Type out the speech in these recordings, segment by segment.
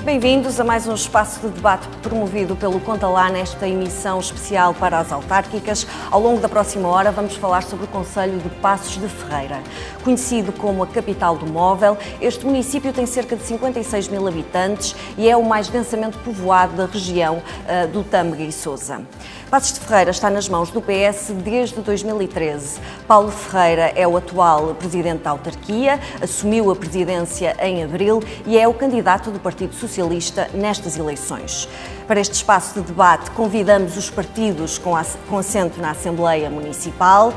Bem-vindos a mais um espaço de debate promovido pelo Conta Lá nesta emissão especial para as autárquicas. Ao longo da próxima hora vamos falar sobre o concelho de Passos de Ferreira. Conhecido como a capital do móvel, este município tem cerca de 56 mil habitantes e é o mais densamente povoado da região do Tâmega e Sousa. Passos de Ferreira está nas mãos do PS desde 2013. Paulo Ferreira é o atual presidente da autarquia, assumiu a presidência em abril e é o candidato do Partido Socialista nestas eleições. Para este espaço de debate, convidamos os partidos com assento na Assembleia Municipal.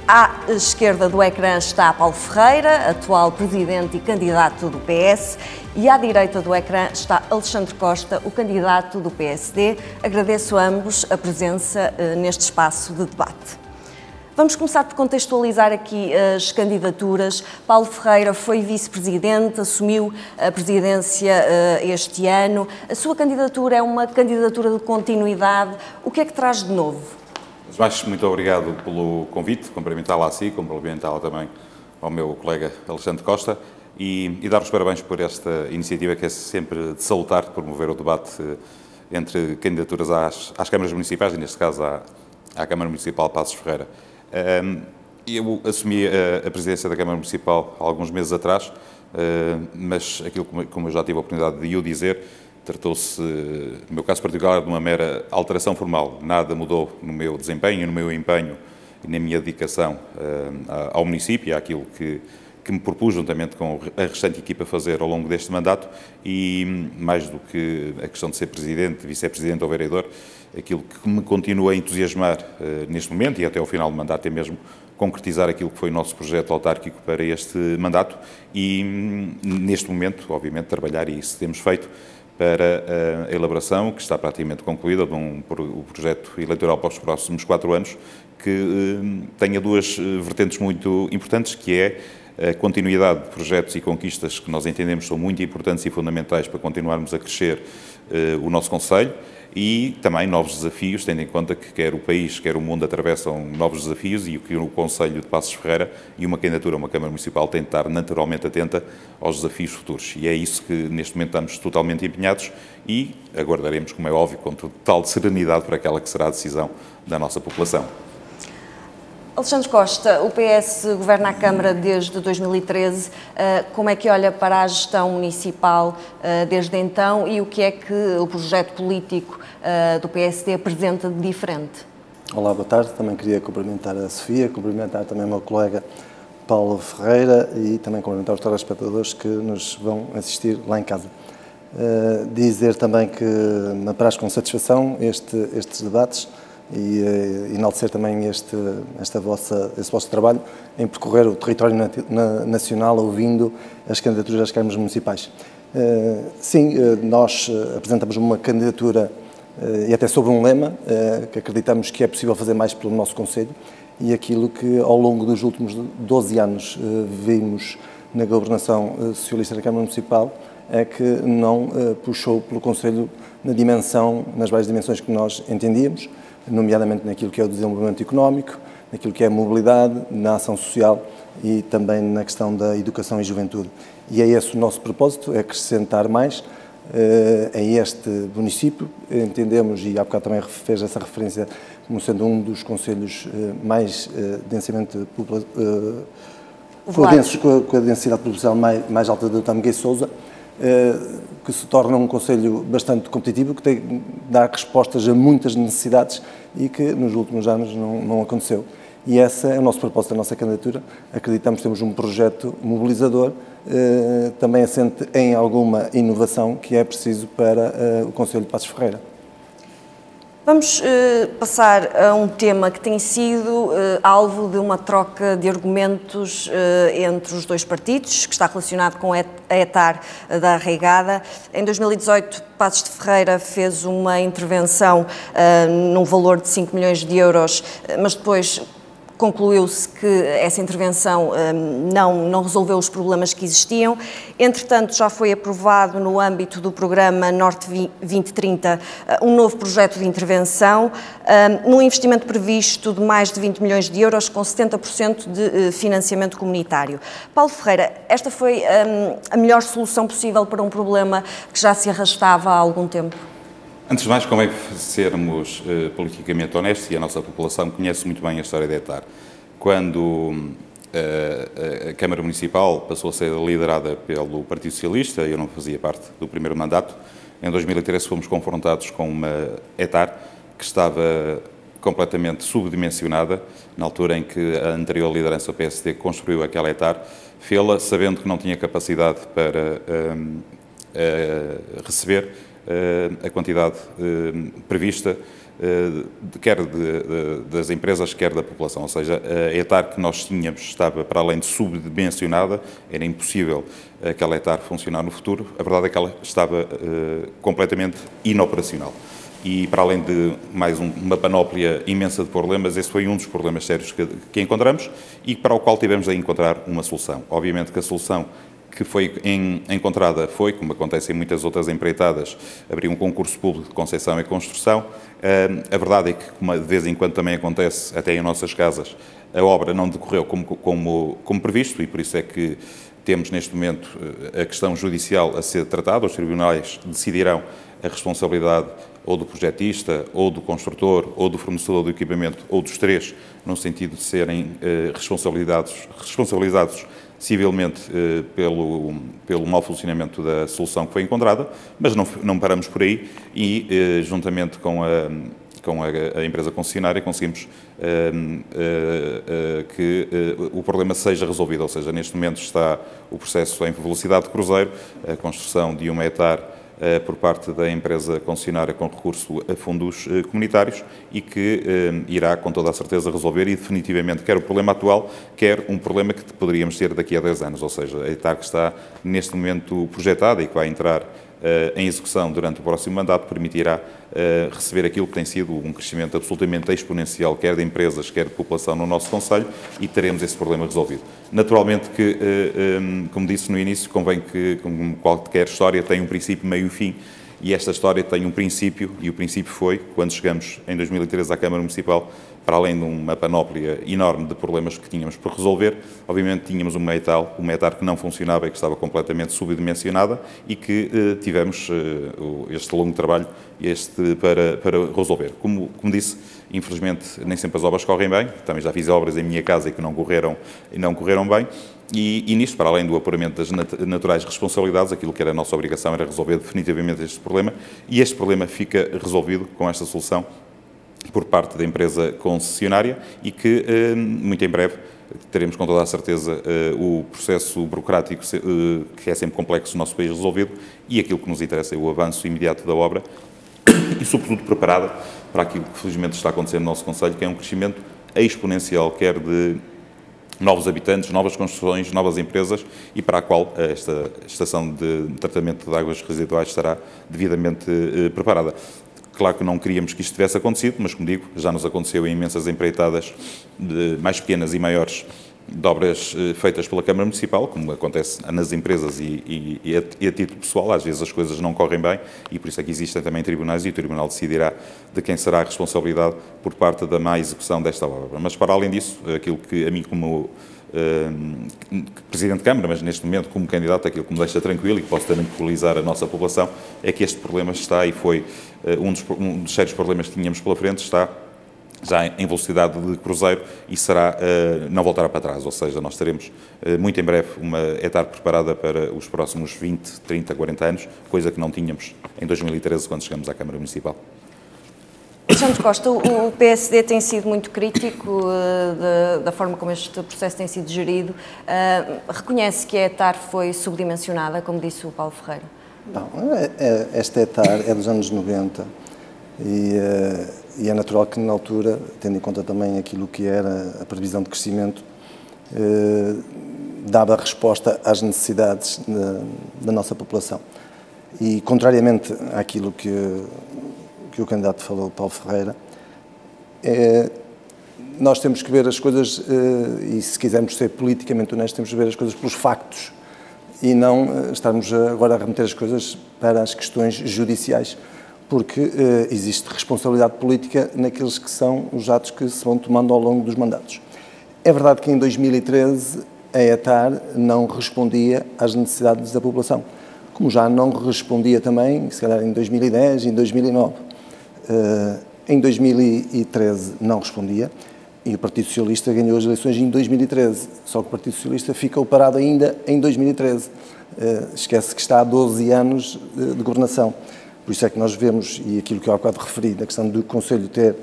À esquerda do ecrã está Paulo Ferreira, atual presidente e candidato do PS, e à direita do ecrã está Alexandre Costa, o candidato do PSD. Agradeço a ambos a presença neste espaço de debate. Vamos começar por contextualizar aqui as candidaturas. Paulo Ferreira foi vice-presidente, assumiu a presidência este ano. A sua candidatura é uma candidatura de continuidade. O que é que traz de novo? Mais, muito obrigado pelo convite, cumprimentá-la a si, cumprimentá-la também ao meu colega Alexandre Costa e dar os parabéns por esta iniciativa que é sempre de salutar, de promover o debate entre candidaturas às câmaras municipais, e neste caso à Câmara Municipal de Passos de Ferreira. Eu assumi a presidência da Câmara Municipal há alguns meses atrás, mas aquilo, como eu já tive a oportunidade de o dizer, tratou-se, no meu caso particular, de uma mera alteração formal. Nada mudou no meu desempenho, no meu empenho e na minha dedicação ao município e àquilo que me propus, juntamente com a restante equipa, fazer ao longo deste mandato. E, mais do que a questão de ser presidente, vice-presidente ou vereador, aquilo que me continua a entusiasmar neste momento e até ao final do mandato é mesmo concretizar aquilo que foi o nosso projeto autárquico para este mandato e, neste momento, obviamente, trabalhar, e isso temos feito, para a elaboração, que está praticamente concluída, de um projeto eleitoral para os próximos 4 anos, que tenha duas vertentes muito importantes, que é a continuidade de projetos e conquistas que nós entendemos são muito importantes e fundamentais para continuarmos a crescer o nosso concelho, e também novos desafios, tendo em conta que quer o país, quer o mundo atravessam novos desafios e o Concelho de Passos de Ferreira e uma candidatura a uma Câmara Municipal tem de estar naturalmente atenta aos desafios futuros. E é isso que neste momento estamos totalmente empenhados e aguardaremos, como é óbvio, com total serenidade para aquela que será a decisão da nossa população. Alexandre Costa, o PS governa a Câmara desde 2013. Como é que olha para a gestão municipal desde então e o que é que o projeto político do PSD apresenta de diferente? Olá, boa tarde. Também queria cumprimentar a Sofia, cumprimentar também o meu colega Paulo Ferreira e também cumprimentar os telespectadores que nos vão assistir lá em casa. Dizer também que me apraz com satisfação estes debates e enaltecer também esse vosso trabalho em percorrer o território nacional ouvindo as candidaturas às câmaras municipais. Sim, nós apresentamos uma candidatura e até sobre um lema que acreditamos que é possível fazer mais pelo nosso concelho e aquilo que ao longo dos últimos 12 anos vimos na governação socialista da Câmara Municipal é que não puxou pelo concelho nas várias dimensões que nós entendíamos, nomeadamente naquilo que é o desenvolvimento económico, naquilo que é a mobilidade, na ação social e também na questão da educação e juventude. E é esse o nosso propósito, é acrescentar mais a este município. Entendemos, e há bocado também fez essa referência, como sendo um dos concelhos mais densamente com a densidade populacional mais alta do Tâmega e Sousa, que se torna um concelho bastante competitivo, que tem de dar respostas a muitas necessidades e que nos últimos anos não aconteceu. E esse é o nosso propósito da nossa candidatura. Acreditamos que temos um projeto mobilizador, também assente em alguma inovação que é preciso para o Concelho de Passos de Ferreira. Vamos passar a um tema que tem sido alvo de uma troca de argumentos entre os dois partidos, que está relacionado com a etar da Arraigada. Em 2018, Passos de Ferreira fez uma intervenção num valor de 5 milhões de euros, mas depois concluiu-se que essa intervenção não resolveu os problemas que existiam. Entretanto, já foi aprovado no âmbito do programa Norte 2030 um novo projeto de intervenção, num investimento previsto de mais de 20 milhões de euros, com 70% de financiamento comunitário. Paulo Ferreira, esta foi a melhor solução possível para um problema que já se arrastava há algum tempo? Antes de mais, convém sermos politicamente honestos, e a nossa população conhece muito bem a história da ETAR. Quando a Câmara Municipal passou a ser liderada pelo Partido Socialista, eu não fazia parte do primeiro mandato, em 2013 fomos confrontados com uma ETAR que estava completamente subdimensionada, na altura em que a anterior liderança do PSD construiu aquela ETAR, fê-la sabendo que não tinha capacidade para receber a quantidade prevista, quer das empresas, quer da população. Ou seja, a ETAR que nós tínhamos estava para além de subdimensionada, era impossível aquela ETAR funcionar no futuro. A verdade é que ela estava completamente inoperacional. E para além de mais uma panóplia imensa de problemas, esse foi um dos problemas sérios que encontramos e para o qual tivemos de encontrar uma solução. Obviamente que a solução que foi encontrada foi, como acontece em muitas outras empreitadas, abrir um concurso público de concepção e construção. A verdade é que, como de vez em quando também acontece, até em nossas casas, a obra não decorreu como previsto e por isso é que temos neste momento a questão judicial a ser tratada. Os tribunais decidirão a responsabilidade ou do projetista, ou do construtor, ou do fornecedor do equipamento, ou dos três, no sentido de serem responsabilizados civilmente pelo mau funcionamento da solução que foi encontrada, mas não paramos por aí e, juntamente com a empresa concessionária, conseguimos que o problema seja resolvido. Ou seja, neste momento está o processo em velocidade de cruzeiro, a construção de uma ETAR por parte da empresa concessionária com recurso a fundos comunitários e que irá, com toda a certeza, resolver e definitivamente quer o problema atual, quer um problema que poderíamos ter daqui a 10 anos. Ou seja, a ETAR que está neste momento projetada e que vai entrar em execução durante o próximo mandato permitirá receber aquilo que tem sido um crescimento absolutamente exponencial, quer de empresas, quer de população no nosso concelho, e teremos esse problema resolvido. Naturalmente que, como disse no início, convém que, como qualquer história, tem um princípio, meio e fim, e esta história tem um princípio, e o princípio foi, quando chegamos em 2013 à Câmara Municipal, para além de uma panóplia enorme de problemas que tínhamos por resolver, obviamente tínhamos uma ETAR que não funcionava e que estava completamente subdimensionada e que tivemos este longo trabalho para resolver. Como disse, infelizmente nem sempre as obras correm bem, também já fiz obras em minha casa e que não correram bem, e nisto, para além do apuramento das naturais responsabilidades, aquilo que era a nossa obrigação era resolver definitivamente este problema, e este problema fica resolvido com esta solução por parte da empresa concessionária e que, muito em breve, teremos com toda a certeza o processo burocrático, que é sempre complexo no nosso país, resolvido, e aquilo que nos interessa é o avanço imediato da obra e, sobretudo, preparada para aquilo que felizmente está acontecendo no nosso concelho, que é um crescimento exponencial, quer de novos habitantes, novas construções, novas empresas, e para a qual esta estação de tratamento de águas residuais estará devidamente preparada. Claro que não queríamos que isto tivesse acontecido, mas, como digo, já nos aconteceu em imensas empreitadas mais pequenas e maiores de obras feitas pela Câmara Municipal, como acontece nas empresas e a título pessoal. Às vezes as coisas não correm bem e por isso é que existem também tribunais e o Tribunal decidirá de quem será a responsabilidade por parte da má execução desta obra. Mas, para além disso, aquilo que a mim, como Presidente de Câmara, mas neste momento como candidato, aquilo que me deixa tranquilo e que posso também tranquilizar a nossa população é que este problema está e foi um dos sérios problemas que tínhamos pela frente, está já em velocidade de cruzeiro e será não voltará para trás, ou seja, nós teremos muito em breve uma ETAR preparada para os próximos 20, 30, 40 anos, coisa que não tínhamos em 2013 quando chegamos à Câmara Municipal. Alexandre Costa, o PSD tem sido muito crítico da forma como este processo tem sido gerido. Reconhece que a ETAR foi subdimensionada, como disse o Paulo Ferreira? Não, esta ETAR é dos anos 90 e é natural que, na altura, tendo em conta também aquilo que era a previsão de crescimento, dava resposta às necessidades da nossa população. E, contrariamente àquilo que o candidato falou, Paulo Ferreira, nós temos que ver as coisas, e se quisermos ser politicamente honestos, temos que ver as coisas pelos factos e não estarmos agora a remeter as coisas para as questões judiciais, porque existe responsabilidade política naqueles que são os atos que se vão tomando ao longo dos mandatos. É verdade que em 2013 a ETAR não respondia às necessidades da população, como já não respondia também, se calhar, em 2010, em 2009. Em 2013 não respondia e o Partido Socialista ganhou as eleições em 2013, só que o Partido Socialista ficou parado ainda em 2013. Esquece que está há 12 anos de governação. Por isso é que nós vemos, e aquilo que eu há bocado referi, da questão do Conselho ter,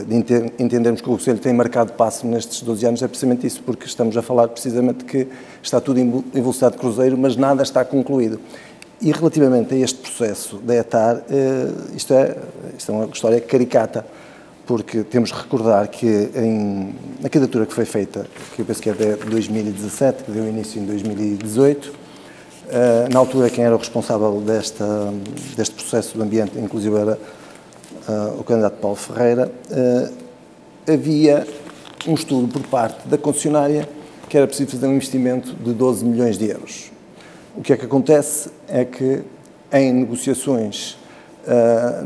de entendermos que o Conselho tem marcado passo nestes 12 anos, é precisamente isso, porque estamos a falar precisamente que está tudo em velocidade de cruzeiro, mas nada está concluído. E relativamente a este processo da ETAR, isto é uma história caricata, porque temos que recordar que na candidatura que foi feita, que eu penso que é de 2017, que deu início em 2018, na altura quem era o responsável deste processo do ambiente, inclusive era o candidato Paulo Ferreira, havia um estudo por parte da concessionária que era preciso fazer um investimento de 12 milhões de euros. O que é que acontece é que em negociações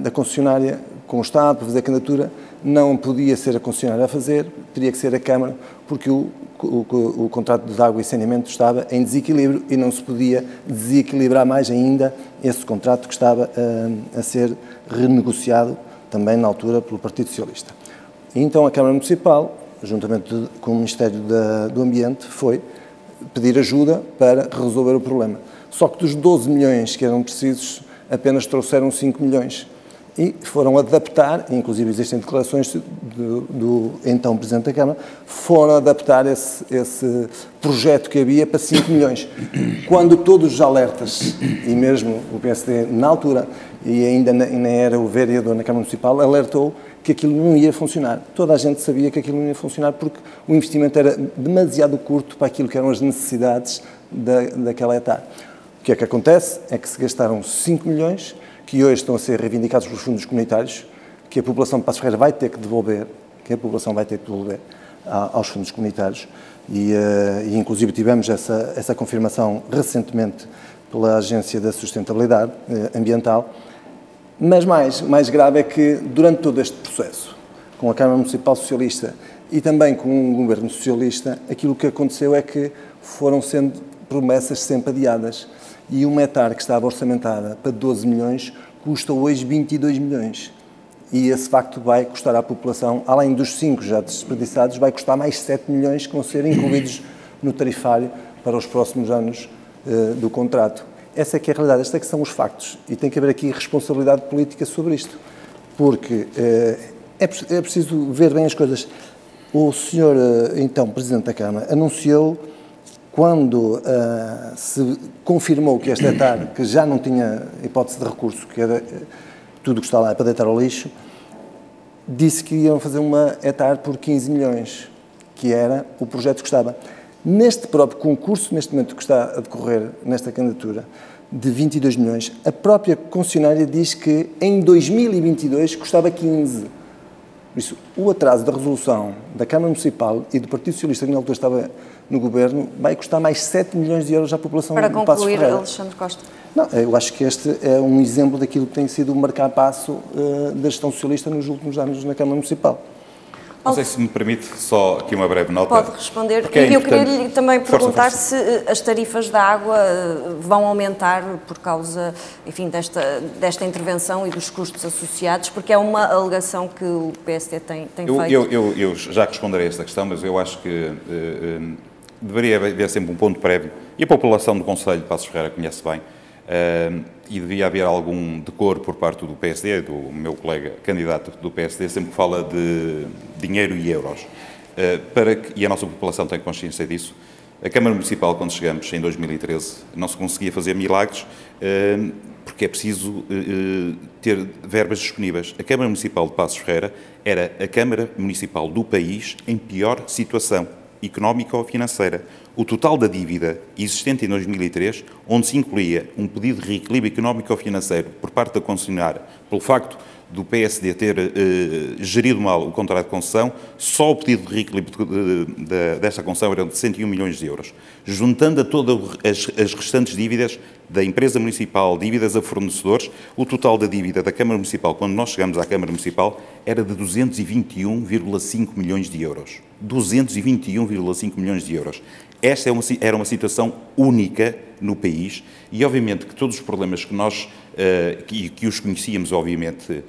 da concessionária com o Estado para fazer a candidatura, não podia ser a concessionária a fazer, teria que ser a Câmara, porque o contrato de água e saneamento estava em desequilíbrio e não se podia desequilibrar mais ainda esse contrato que estava a ser renegociado também na altura pelo Partido Socialista. E então a Câmara Municipal, juntamente com o Ministério do Ambiente, foi pedir ajuda para resolver o problema. Só que dos 12 milhões que eram precisos, apenas trouxeram 5 milhões. E foram adaptar, inclusive existem declarações do então Presidente da Câmara, foram adaptar esse projeto que havia para 5 milhões. Quando todos os alertas, e mesmo o PSD na altura, e ainda nem era o vereador na Câmara Municipal, alertou que aquilo não ia funcionar. Toda a gente sabia que aquilo não ia funcionar porque o investimento era demasiado curto para aquilo que eram as necessidades daquela ETAR. O que é que acontece? É que se gastaram 5 milhões, que hoje estão a ser reivindicados pelos fundos comunitários, que a população de Passos Ferreira vai ter que devolver, aos fundos comunitários, e inclusive tivemos essa confirmação recentemente pela Agência da Sustentabilidade Ambiental. Mas mais grave é que, durante todo este processo, com a Câmara Municipal Socialista e também com um governo socialista, aquilo que aconteceu é que foram sendo promessas sempre adiadas. E uma ETAR que estava orçamentada para 12 milhões custa hoje 22 milhões. E esse facto vai custar à população, além dos 5 já desperdiçados, vai custar mais 7 milhões que vão ser incluídos no tarifário para os próximos anos do contrato. Essa é que é a realidade, estes é que são os factos. E tem que haver aqui responsabilidade política sobre isto. Porque é preciso ver bem as coisas. O senhor, então, Presidente da Câmara, anunciou, quando se confirmou que esta ETAR, que já não tinha hipótese de recurso, que era tudo o que está lá para deitar ao lixo, disse que iam fazer uma ETAR por 15 milhões, que era o projeto que estava. Neste próprio concurso, neste momento que está a decorrer nesta candidatura, de 22 milhões, a própria concessionária diz que em 2022 custava 15. Por isso, o atraso da resolução da Câmara Municipal e do Partido Socialista, que na altura estava no Governo, vai custar mais 7 milhões de euros à população de Passos Ferreira. Para concluir, Alexandre Costa. Não, eu acho que este é um exemplo daquilo que tem sido o marcar-passo da gestão socialista nos últimos anos na Câmara Municipal. Não sei se me permite só aqui uma breve nota. Pode responder. E eu queria-lhe também perguntar se as tarifas da água vão aumentar por causa, enfim, desta intervenção e dos custos associados, porque é uma alegação que o PSD tem feito. Eu já responderei a esta questão, mas eu acho que deveria haver sempre um ponto prévio, e a população do Conselho de Passos Ferreira conhece bem, e devia haver algum decoro por parte do PSD, do meu colega candidato do PSD, sempre que fala de dinheiro e euros. E a nossa população tem consciência disso. A Câmara Municipal, quando chegamos em 2013, não se conseguia fazer milagres, porque é preciso ter verbas disponíveis. A Câmara Municipal de Passos Ferreira era a Câmara Municipal do país em pior situação económica ou financeira. O total da dívida existente em 2003, onde se incluía um pedido de reequilíbrio económico ou financeiro por parte da concessionária, pelo facto do PSD ter gerido mal o contrato de concessão, só o pedido de reequilíbrio desta concessão era de 101 milhões de euros. Juntando a todas as restantes dívidas da empresa municipal, dívidas a fornecedores, o total da dívida da Câmara Municipal, quando nós chegamos à Câmara Municipal, era de 221,5 milhões de euros. 221,5 milhões de euros. Esta era uma situação única no país e, obviamente, que todos os problemas que nós, que os conhecíamos, obviamente,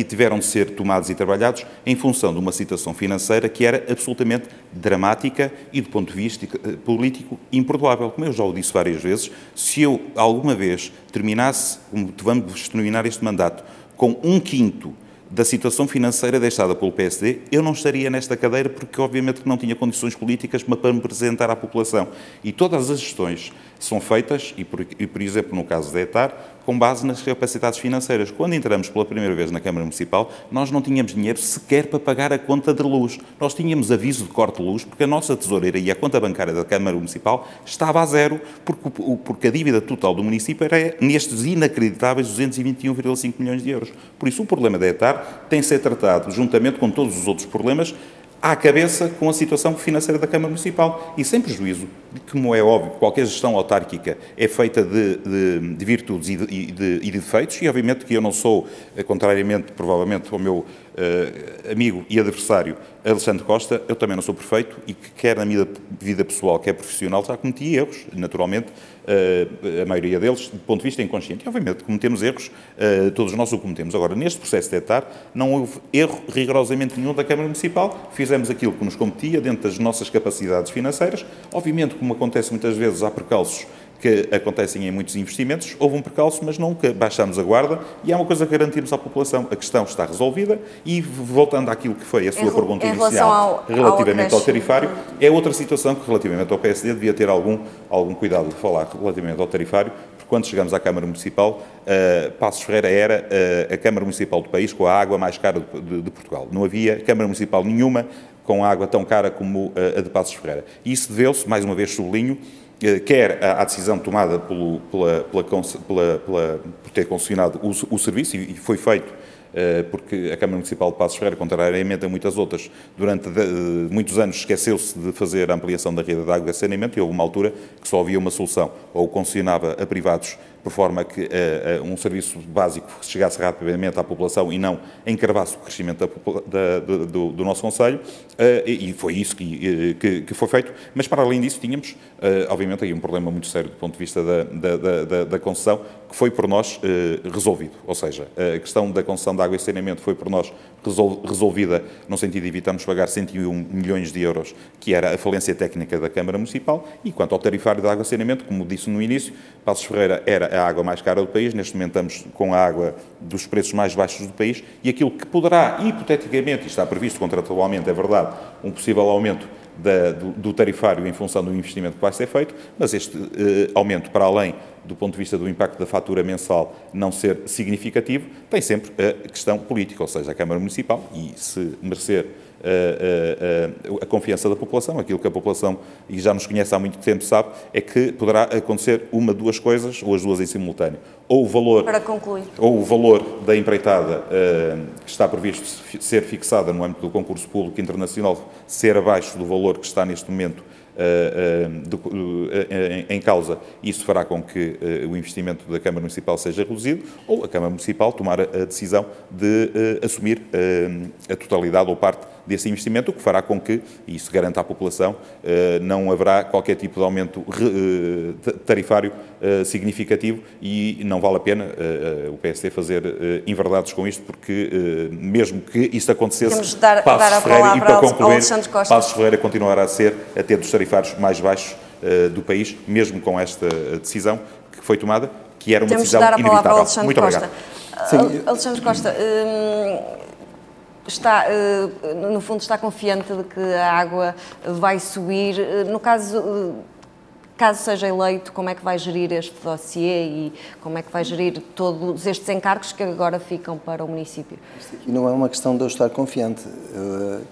tiveram de ser tomados e trabalhados em função de uma situação financeira que era absolutamente dramática e, do ponto de vista político, imperdoável. Como eu já o disse várias vezes, se eu alguma vez terminasse, como vamos terminar este mandato, com 1/5 da situação financeira deixada pelo PSD, eu não estaria nesta cadeira porque, obviamente, que não tinha condições políticas para me apresentar à população. E todas as gestões são feitas, e por exemplo, no caso da ETAR, com base nas capacidades financeiras. Quando entramos pela primeira vez na Câmara Municipal, nós não tínhamos dinheiro sequer para pagar a conta de luz. Nós tínhamos aviso de corte de luz, porque a nossa tesoureira e a conta bancária da Câmara Municipal estava a zero, porque a dívida total do município era nestes inacreditáveis 221,5 milhões de euros. Por isso, o problema da ETAR tem de ser tratado, juntamente com todos os outros problemas, à cabeça com a situação financeira da Câmara Municipal e sem prejuízo de, como é óbvio, qualquer gestão autárquica é feita de virtudes e de defeitos e, obviamente, que eu não sou, contrariamente, provavelmente, ao meu amigo e adversário Alexandre Costa, eu também não sou perfeito e que, quer na minha vida pessoal, quer profissional, já cometi erros, naturalmente, a maioria deles, do ponto de vista inconsciente. E, obviamente, cometemos erros, todos nós o cometemos. Agora, neste processo de ETAR, não houve erro rigorosamente nenhum da Câmara Municipal, fizemos aquilo que nos competia dentro das nossas capacidades financeiras. Obviamente, como acontece muitas vezes, há percalços que acontecem em muitos investimentos, houve um percalço, mas nunca baixamos a guarda e é uma coisa que garantimos à população. A questão está resolvida e, voltando àquilo que foi a sua pergunta inicial relativamente ao tarifário, é outra situação que, relativamente ao PSD, devia ter algum cuidado de falar relativamente ao tarifário, porque quando chegamos à Câmara Municipal, Passos Ferreira era a Câmara Municipal do país com a água mais cara de Portugal. Não havia Câmara Municipal nenhuma com a água tão cara como a de Passos Ferreira. E isso deveu-se, mais uma vez sublinho, quer à decisão tomada por ter concessionado o serviço, e foi feito porque a Câmara Municipal de Passos Ferreira, contrariamente a muitas outras, durante muitos anos esqueceu-se de fazer a ampliação da rede de água e saneamento e houve uma altura que só havia uma solução, ou concessionava a privados por forma que um serviço básico chegasse rapidamente à população e não encravasse o crescimento do nosso concelho, e foi isso que foi feito. Mas, para além disso, tínhamos, obviamente, aí um problema muito sério do ponto de vista da concessão, que foi por nós resolvido. Ou seja, a questão da concessão de água e saneamento foi por nós resolvida no sentido de evitarmos pagar 101 milhões de euros, que era a falência técnica da Câmara Municipal. E quanto ao tarifário de água e saneamento, como disse no início, Passos Ferreira era a água mais cara do país, neste momento estamos com a água dos preços mais baixos do país e aquilo que poderá, hipoteticamente, e está previsto contratualmente, é verdade, um possível aumento do tarifário em função do investimento que vai ser feito, mas este aumento, para além do ponto de vista do impacto da fatura mensal não ser significativo, tem sempre a questão política, ou seja, a Câmara Municipal, e se merecer a confiança da população, aquilo que a população, e já nos conhece há muito tempo, sabe, é que poderá acontecer uma, duas coisas, ou as duas em simultâneo. Ou o valor, para concluir, ou o valor da empreitada que está previsto ser fixada no âmbito do concurso público internacional ser abaixo do valor que está neste momento em causa, isso fará com que o investimento da Câmara Municipal seja reduzido, ou a Câmara Municipal tomar a decisão de assumir a totalidade ou parte desse investimento, o que fará com que, e isso garanta à população, não haverá qualquer tipo de aumento tarifário significativo e não vale a pena o PSD fazer inverdades com isto, porque mesmo que isto acontecesse, Passos Ferreira, e para concluir, Passos Ferreira continuará a ter dos tarifários mais baixos do país, mesmo com esta decisão que foi tomada, que era uma decisão inevitável. Muito obrigado. Alexandre Costa, no fundo está confiante de que a água vai subir. No caso seja eleito, como é que vai gerir este dossiê e como é que vai gerir todos estes encargos que agora ficam para o município? Isto aqui não é uma questão de eu estar confiante.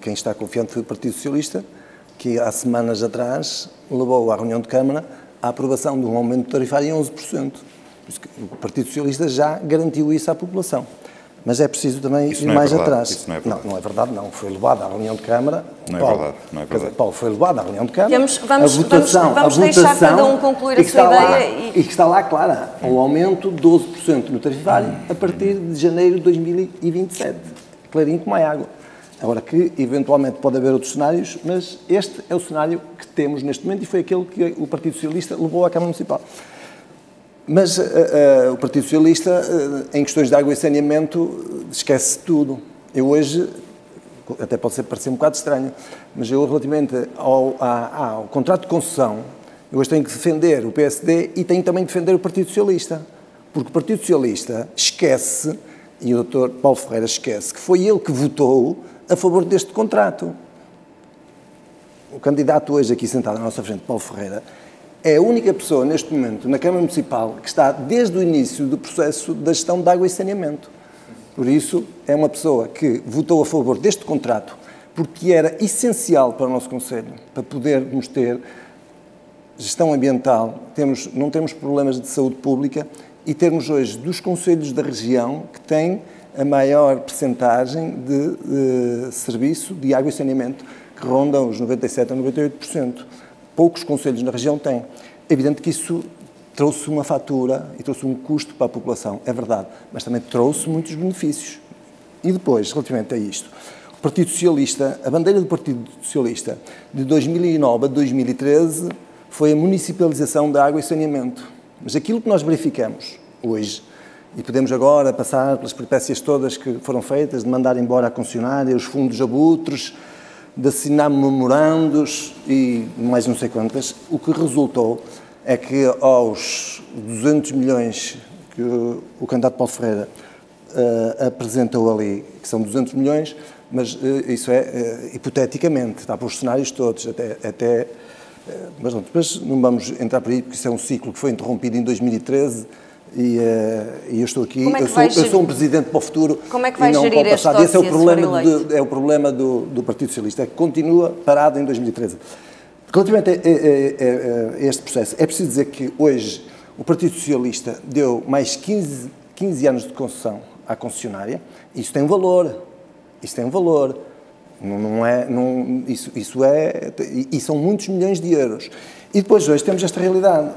Quem está confiante foi o Partido Socialista, que há semanas atrás levou à reunião de Câmara a aprovação de um aumento tarifário em 11%. O Partido Socialista já garantiu isso à população. Mas é preciso também ir mais atrás. Isso não é verdade. Não é verdade, não. Foi levado à reunião de Câmara. Não é Paulo, verdade, não é verdade. Paulo, foi levado à reunião de Câmara. Vamos deixar cada um concluir a sua ideia. E que está lá, clara, o aumento de 12% no tarifário a partir de janeiro de 2027. Clarinho como é água. Agora que, eventualmente, pode haver outros cenários, mas este é o cenário que temos neste momento e foi aquele que o Partido Socialista levou à Câmara Municipal. Mas o Partido Socialista, em questões de água e saneamento, esquece tudo. Eu hoje, até pode parecer um bocado estranho, mas eu, relativamente ao contrato de concessão, eu hoje tenho que defender o PSD e tenho também que defender o Partido Socialista. Porque o Partido Socialista esquece, e o Dr. Paulo Ferreira esquece, que foi ele que votou a favor deste contrato. O candidato hoje aqui sentado à nossa frente, Paulo Ferreira, é a única pessoa neste momento na Câmara Municipal que está desde o início do processo da gestão de água e saneamento. Por isso, é uma pessoa que votou a favor deste contrato porque era essencial para o nosso Conselho, para podermos ter gestão ambiental, não temos problemas de saúde pública e termos hoje dos concelhos da região que têm a maior percentagem de serviço de água e saneamento, que rondam os 97% a 98%. Poucos concelhos na região têm. É evidente que isso trouxe uma fatura e trouxe um custo para a população, é verdade, mas também trouxe muitos benefícios. E depois, relativamente a isto, o Partido Socialista, a bandeira do Partido Socialista de 2009 a 2013 foi a municipalização da água e saneamento. Mas aquilo que nós verificamos hoje, e podemos agora passar pelas peripécias todas que foram feitas, de mandar embora a concessionária, os fundos abutres, de assinar memorandos e mais não sei quantas, o que resultou é que aos 200 milhões que o candidato Paulo Ferreira apresentou ali, que são 200 milhões, mas isso é hipoteticamente, está para os cenários todos, mas depois não vamos entrar por aí, porque isso é um ciclo que foi interrompido em 2013, e eu estou aqui, eu sou um presidente para o futuro. Como é que vai gerir este dossiê? Esse é o problema do Partido Socialista, é que continua parado em 2013. Relativamente a este processo, é preciso dizer que hoje o Partido Socialista deu mais 15 anos de concessão à concessionária. Isso tem um valor. Isso tem um valor. E são muitos milhões de euros. E depois hoje temos esta realidade.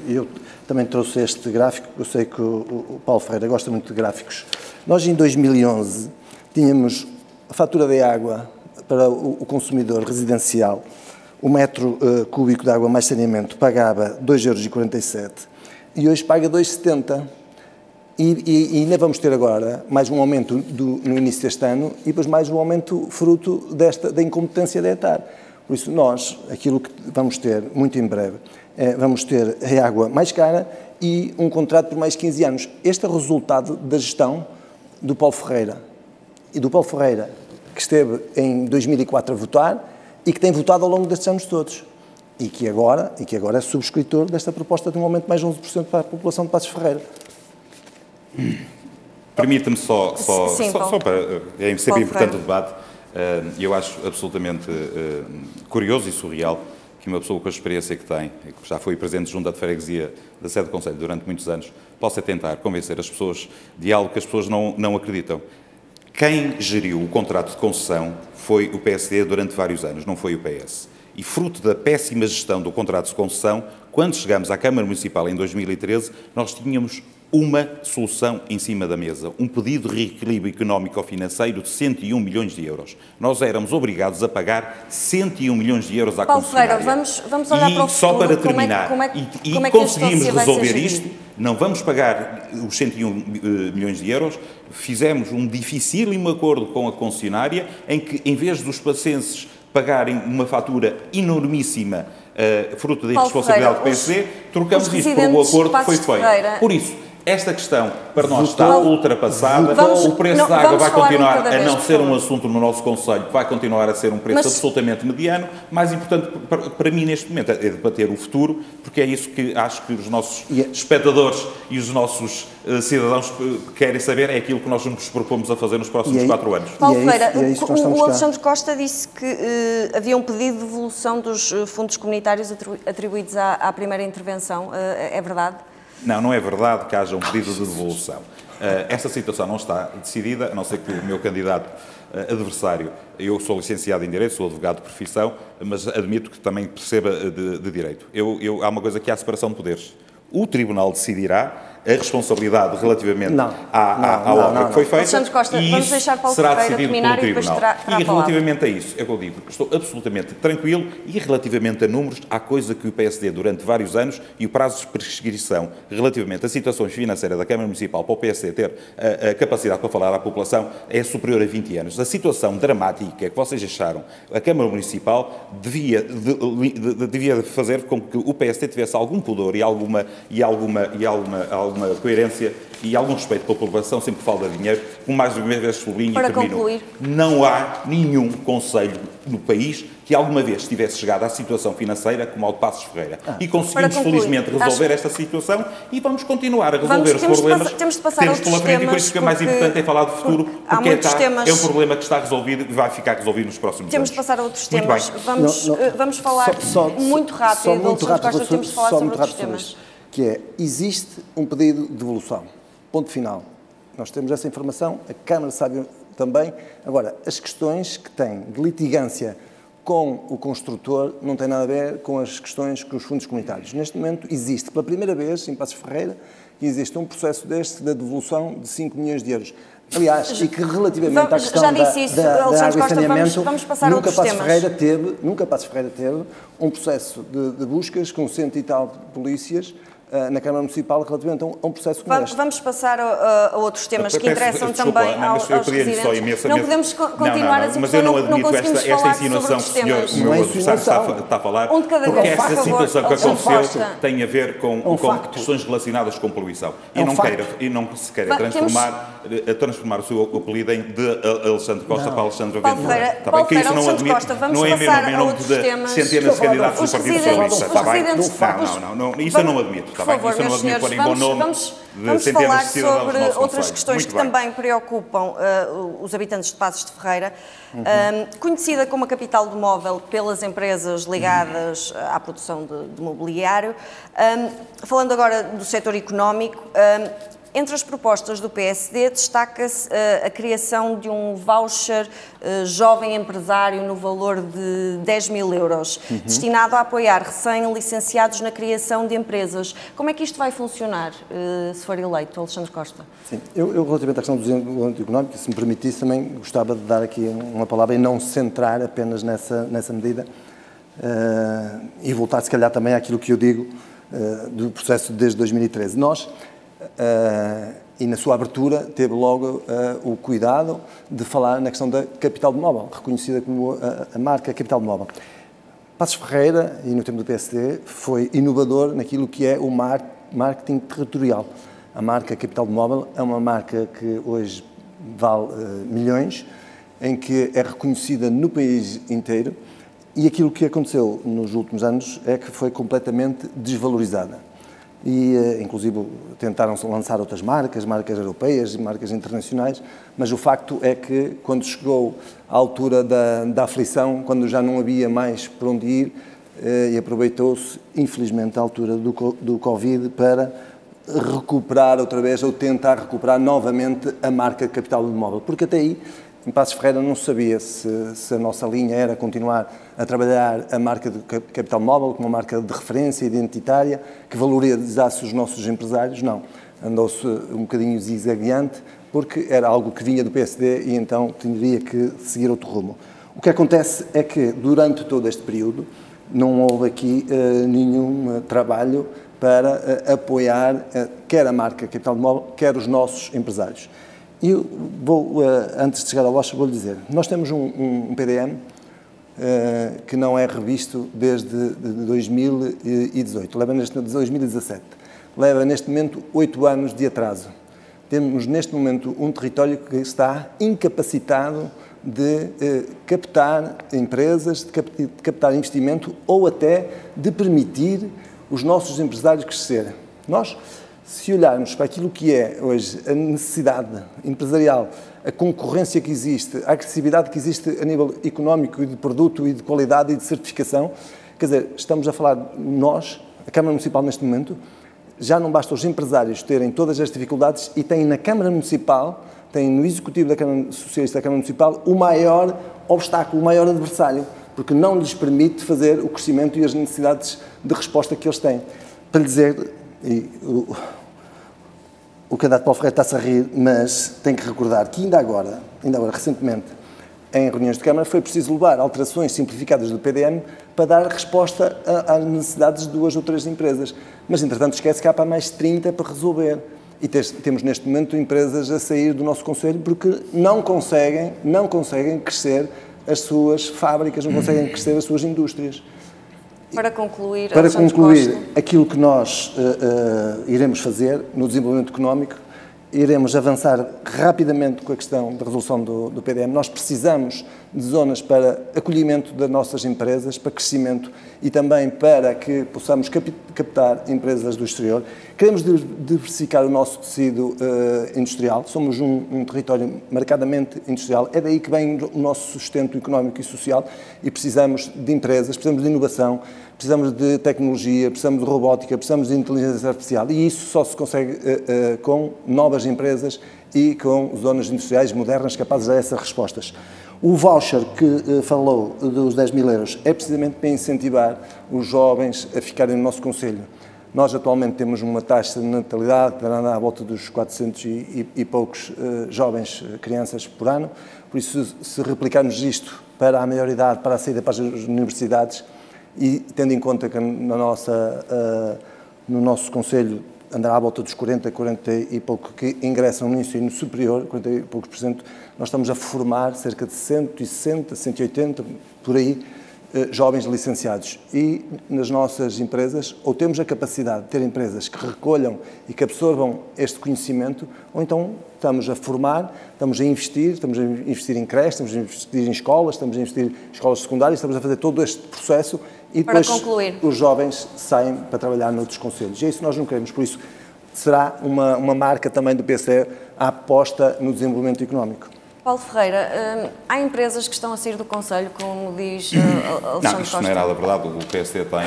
Eu também trouxe este gráfico, eu sei que o Paulo Ferreira gosta muito de gráficos. Nós em 2011 tínhamos a fatura de água para o consumidor residencial, o metro cúbico de água mais saneamento pagava 2,47 € e hoje paga 2,70 €. E ainda vamos ter agora mais um aumento no início deste ano e depois mais um aumento fruto da incompetência da ETAR. Por isso, nós, aquilo que vamos ter muito em breve, vamos ter a água mais cara e um contrato por mais 15 anos. Este é o resultado da gestão do Paulo Ferreira. E do Paulo Ferreira, que esteve em 2004 a votar e que tem votado ao longo destes anos todos. E que agora é subscritor desta proposta de um aumento de mais 11% para a população de Passos Ferreira. Permita-me só para... É sempre importante o debate. Eu acho absolutamente curioso e surreal que uma pessoa com a experiência que tem, que já foi presidente de junta de freguesia da sede do Conselho durante muitos anos, possa tentar convencer as pessoas de algo que as pessoas não acreditam. Quem geriu o contrato de concessão foi o PSD durante vários anos, não foi o PS. E fruto da péssima gestão do contrato de concessão, quando chegamos à Câmara Municipal em 2013, nós tínhamos uma solução em cima da mesa, um pedido de reequilíbrio económico-financeiro de 101 milhões de euros. Nós éramos obrigados a pagar 101 milhões de euros à concessionária. Paulo Ferreira, vamos olhar para o futuro. Só para terminar, e conseguimos resolver isto, não vamos pagar os 101 milhões de euros, fizemos um dificílimo acordo com a concessionária, em que, em vez dos passenses pagarem uma fatura enormíssima, fruto da irresponsabilidade do PSD, trocamos isto por um acordo que foi feito. Por isso, esta questão, para nós, está ultrapassada. O preço da água vai continuar a não ser um assunto no nosso Conselho, vai continuar a ser um preço absolutamente mediano. Mais importante para mim, neste momento, é debater o futuro, porque é isso que acho que os nossos espectadores e os nossos cidadãos querem saber, é aquilo que nós nos propomos a fazer nos próximos 4 anos. Paulo Ferreira, o Alexandre Costa disse que havia um pedido de devolução dos fundos comunitários atribuídos à primeira intervenção. É verdade? Não, não é verdade que haja um pedido de devolução. Essa situação não está decidida, a não ser que o meu candidato adversário, eu sou licenciado em Direito, sou advogado de profissão, mas admito que também perceba de Direito. Há uma coisa que é a separação de poderes. O Tribunal decidirá a responsabilidade relativamente à obra que foi feita. Alexandre Costa, e vamos deixar Paulo será Ferreira decidido terminar pelo e depois Tribunal. terá E relativamente a isso, é o que eu digo, estou absolutamente tranquilo e relativamente a números, há coisa que o PSD durante vários anos e o prazo de prescrição relativamente a situações financeiras da Câmara Municipal para o PSD ter a capacidade para falar à população é superior a 20 anos. A situação dramática que vocês acharam, a Câmara Municipal devia fazer com que o PSD tivesse algum pudor e alguma coerência e algum respeito pela população sempre que fala de dinheiro, com mais de uma vez sublinho e termino. Concluir. Não há nenhum concelho no país que alguma vez tivesse chegado à situação financeira como ao de Passos Ferreira. E conseguimos, felizmente, resolver esta situação e vamos continuar a resolver os problemas. Temos de passar a outros pela frente e por isso que é mais importante é falar do futuro, porque é um problema que está resolvido e vai ficar resolvido nos próximos anos. Temos de passar a outros temas. Vamos falar muito rápido, Alexandre Costa, temos de falar sobre outros temas. Que é, existe um pedido de devolução. Ponto final. Nós temos essa informação, a Câmara sabe também. Agora, as questões que têm de litigância com o construtor não têm nada a ver com as questões com os fundos comunitários. Neste momento existe, pela primeira vez, em Passos Ferreira, existe um processo deste da devolução de 5 milhões de euros. Aliás, e que relativamente à questão da água e saneamento, nunca Passos Ferreira teve um processo de buscas com 100 e tal polícias na Câmara Municipal relativamente a um processo como este. Vamos passar a outros temas que interessam também aos residentes. Não podemos continuar assim, mas eu não admito esta insinuação que o meu adversário está a falar, porque esta situação que aconteceu tem a ver com questões relacionadas com poluição. E não se queira transformar o seu apelido em de Alexandre Costa para Alexandre Ventura. Paulo Ferreira, Alexandre Costa, vamos passar a outros temas. Centenas de candidatos do Partido Socialista. Não, isso eu não admito. Por favor, meus senhores, vamos falar sobre outras questões que também preocupam os habitantes de Passos de Ferreira. Conhecida como a capital do móvel pelas empresas ligadas à produção de mobiliário. Falando agora do setor económico, entre as propostas do PSD destaca-se a criação de um voucher jovem empresário no valor de 10 mil euros, destinado a apoiar recém-licenciados na criação de empresas. Como é que isto vai funcionar, se for eleito, Alexandre Costa? Sim, eu relativamente à questão do desenvolvimento económico, se me permitisse, também gostava de dar aqui uma palavra e não centrar apenas nessa medida e voltar, se calhar, também àquilo que eu digo do processo desde 2013. Nós... e na sua abertura teve logo o cuidado de falar na questão da capital do móvel, reconhecida como a marca capital do móvel. Passos Ferreira, e no tempo do PSD, foi inovador naquilo que é o marketing territorial. A marca capital do móvel é uma marca que hoje vale milhões, em que é reconhecida no país inteiro, e aquilo que aconteceu nos últimos anos é que foi completamente desvalorizada. E, inclusive, tentaram lançar outras marcas europeias, marcas internacionais, mas o facto é que, quando chegou à altura da aflição, quando já não havia mais para onde ir, e aproveitou-se, infelizmente, a altura do Covid para recuperar outra vez, ou tentar recuperar novamente a marca capital do móvel, porque até aí, em Passos Ferreira, não se sabia se a nossa linha era continuar a trabalhar a marca do capital móvel como uma marca de referência identitária que valorizasse os nossos empresários. Não, andou-se um bocadinho zizagueante porque era algo que vinha do PSD e então teria que seguir outro rumo. O que acontece é que durante todo este período não houve aqui nenhum trabalho para apoiar quer a marca capital móvel, quer os nossos empresários. E eu vou, antes de chegar ao Locha, vou-lhe dizer, nós temos um PDM que não é revisto desde 2018, leva neste 2017, leva neste momento 8 anos de atraso. Temos neste momento um território que está incapacitado de captar empresas, de captar investimento ou até de permitir os nossos empresários crescerem. Nós, se olharmos para aquilo que é hoje a necessidade empresarial, a concorrência que existe, a agressividade que existe a nível económico e de produto e de qualidade e de certificação, quer dizer, estamos a falar, nós, a Câmara Municipal neste momento, já não basta os empresários terem todas as dificuldades e têm na Câmara Municipal, têm no Executivo da Câmara Socialista da Câmara Municipal, o maior obstáculo, o maior adversário, porque não lhes permite fazer o crescimento e as necessidades de resposta que eles têm. Para lhe dizer, o candidato Paulo Ferreira está-se a rir, mas tem que recordar que ainda agora, recentemente, em reuniões de Câmara, foi preciso levar alterações simplificadas do PDM para dar resposta às necessidades de 2 ou 3 empresas. Mas, entretanto, esquece que há para mais 30 para resolver. E temos, neste momento, empresas a sair do nosso Conselho porque não conseguem crescer as suas fábricas, não conseguem crescer as suas indústrias. Para concluir, aquilo que nós iremos fazer no desenvolvimento económico, iremos avançar rapidamente com a questão da resolução do PDM. Nós precisamos de zonas para acolhimento das nossas empresas, para crescimento e também para que possamos captar empresas do exterior. Queremos diversificar o nosso tecido industrial. Somos um território marcadamente industrial. É daí que vem o nosso sustento económico e social e precisamos de empresas, precisamos de inovação, precisamos de tecnologia, precisamos de robótica, precisamos de inteligência artificial e isso só se consegue com novas empresas e com zonas industriais modernas capazes de dar essas respostas. O voucher que falou dos 10.000 euros é precisamente para incentivar os jovens a ficarem no nosso Conselho. Nós atualmente temos uma taxa de natalidade que anda à volta dos 400 e poucos jovens, crianças por ano, por isso se replicarmos isto para a maioridade, para a saída para as universidades e tendo em conta que no nosso Conselho andará à volta dos 40 e pouco que ingressam no ensino superior, 40 e poucos %, nós estamos a formar cerca de 160, 180, por aí, jovens licenciados. E nas nossas empresas, ou temos a capacidade de ter empresas que recolham e que absorvam este conhecimento, ou então estamos a formar, estamos a investir em creches, estamos a investir em escolas, estamos a investir em escolas secundárias, estamos a fazer todo este processo e depois os jovens saem para trabalhar noutros concelhos. E é isso que nós não queremos, por isso será uma marca também do PSD a aposta no desenvolvimento económico. Paulo Ferreira, há empresas que estão a sair do Conselho, como diz Alexandre Costa? Não, isto não é nada verdade. O PSD tem